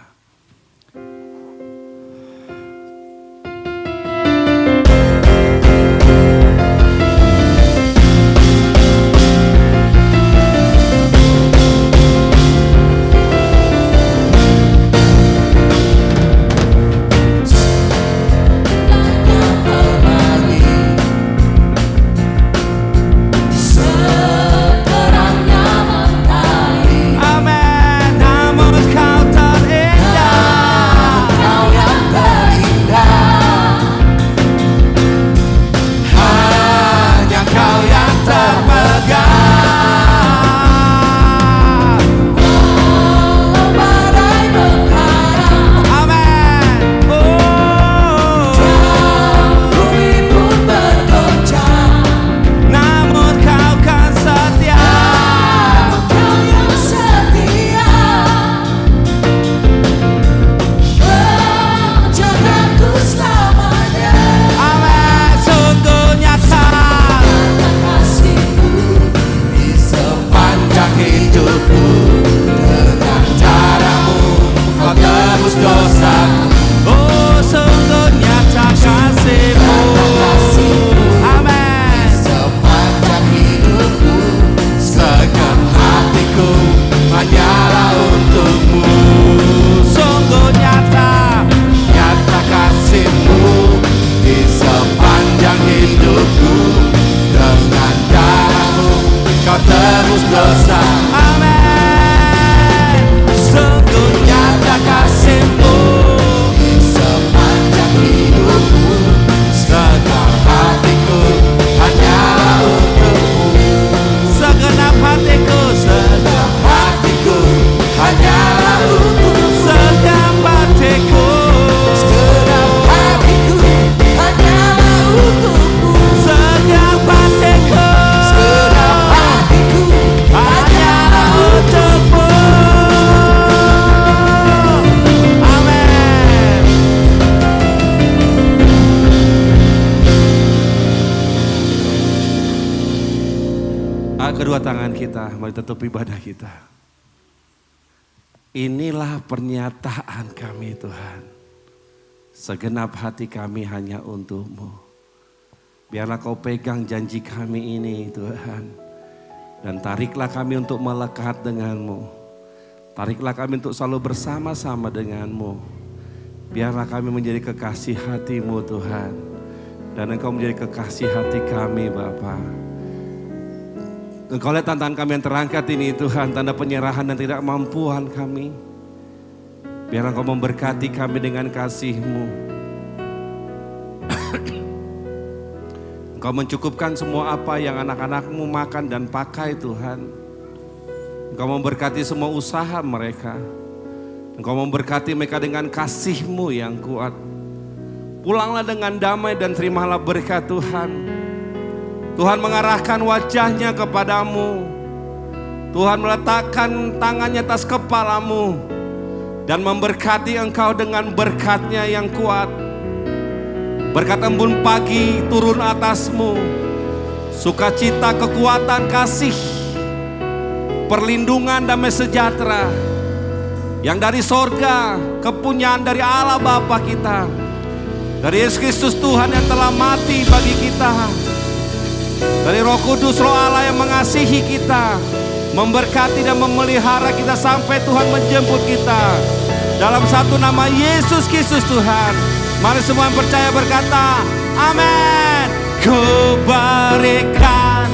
Kedua tangan kita, mari tutup ibadah kita. Inilah pernyataan kami Tuhan. Segenap hati kami hanya untuk-Mu. Biarlah Kau pegang janji kami ini Tuhan. Dan tariklah kami untuk melekat dengan-Mu. Tariklah kami untuk selalu bersama-sama dengan-Mu. Biarlah kami menjadi kekasih hati-Mu Tuhan. Dan Engkau menjadi kekasih hati kami Bapa. Engkau lihat tantangan kami yang terangkat ini Tuhan, tanda penyerahan dan tidak mampuan kami. Biar Engkau memberkati kami dengan kasih-Mu. Engkau mencukupkan semua apa yang anak-anak-Mu makan dan pakai Tuhan. Engkau memberkati semua usaha mereka. Engkau memberkati mereka dengan kasih-Mu yang kuat. Pulanglah dengan damai dan terimalah berkat Tuhan. Tuhan mengarahkan wajahnya kepadamu. Tuhan meletakkan tangannya atas kepalamu. Dan memberkati engkau dengan berkatnya yang kuat. Berkat embun pagi turun atasmu. Sukacita, kekuatan, kasih. Perlindungan, damai sejahtera. Yang dari sorga, kepunyaan dari Allah Bapa kita. Dari Yesus Kristus Tuhan yang telah mati bagi kita. Dari Roh Kudus, Roh Allah yang mengasihi kita, memberkati dan memelihara kita sampai Tuhan menjemput kita. Dalam satu nama Yesus Kristus Tuhan. Mari semua yang percaya berkata, amin. Ku berikan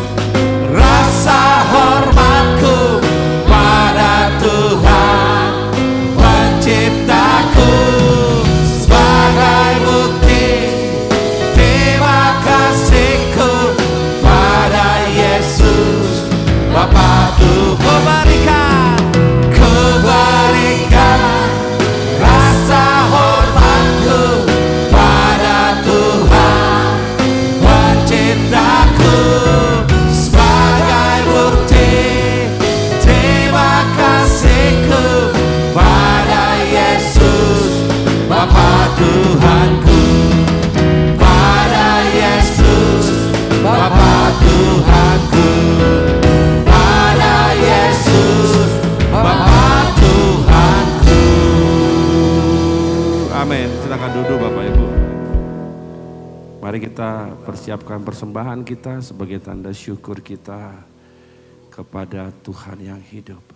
rasa hormatku pada Tuhan Penciptaku sebagai bukti terima kasihku pada Yesus Bapa Tuhan. Ku berikan rasa hormatku pada Tuhan Penciptaku sebagai bukti terima kasihku pada Yesus Bapa Tuhanku, pada Yesus kita persiapkan persembahan kita sebagai tanda syukur kita kepada Tuhan yang hidup.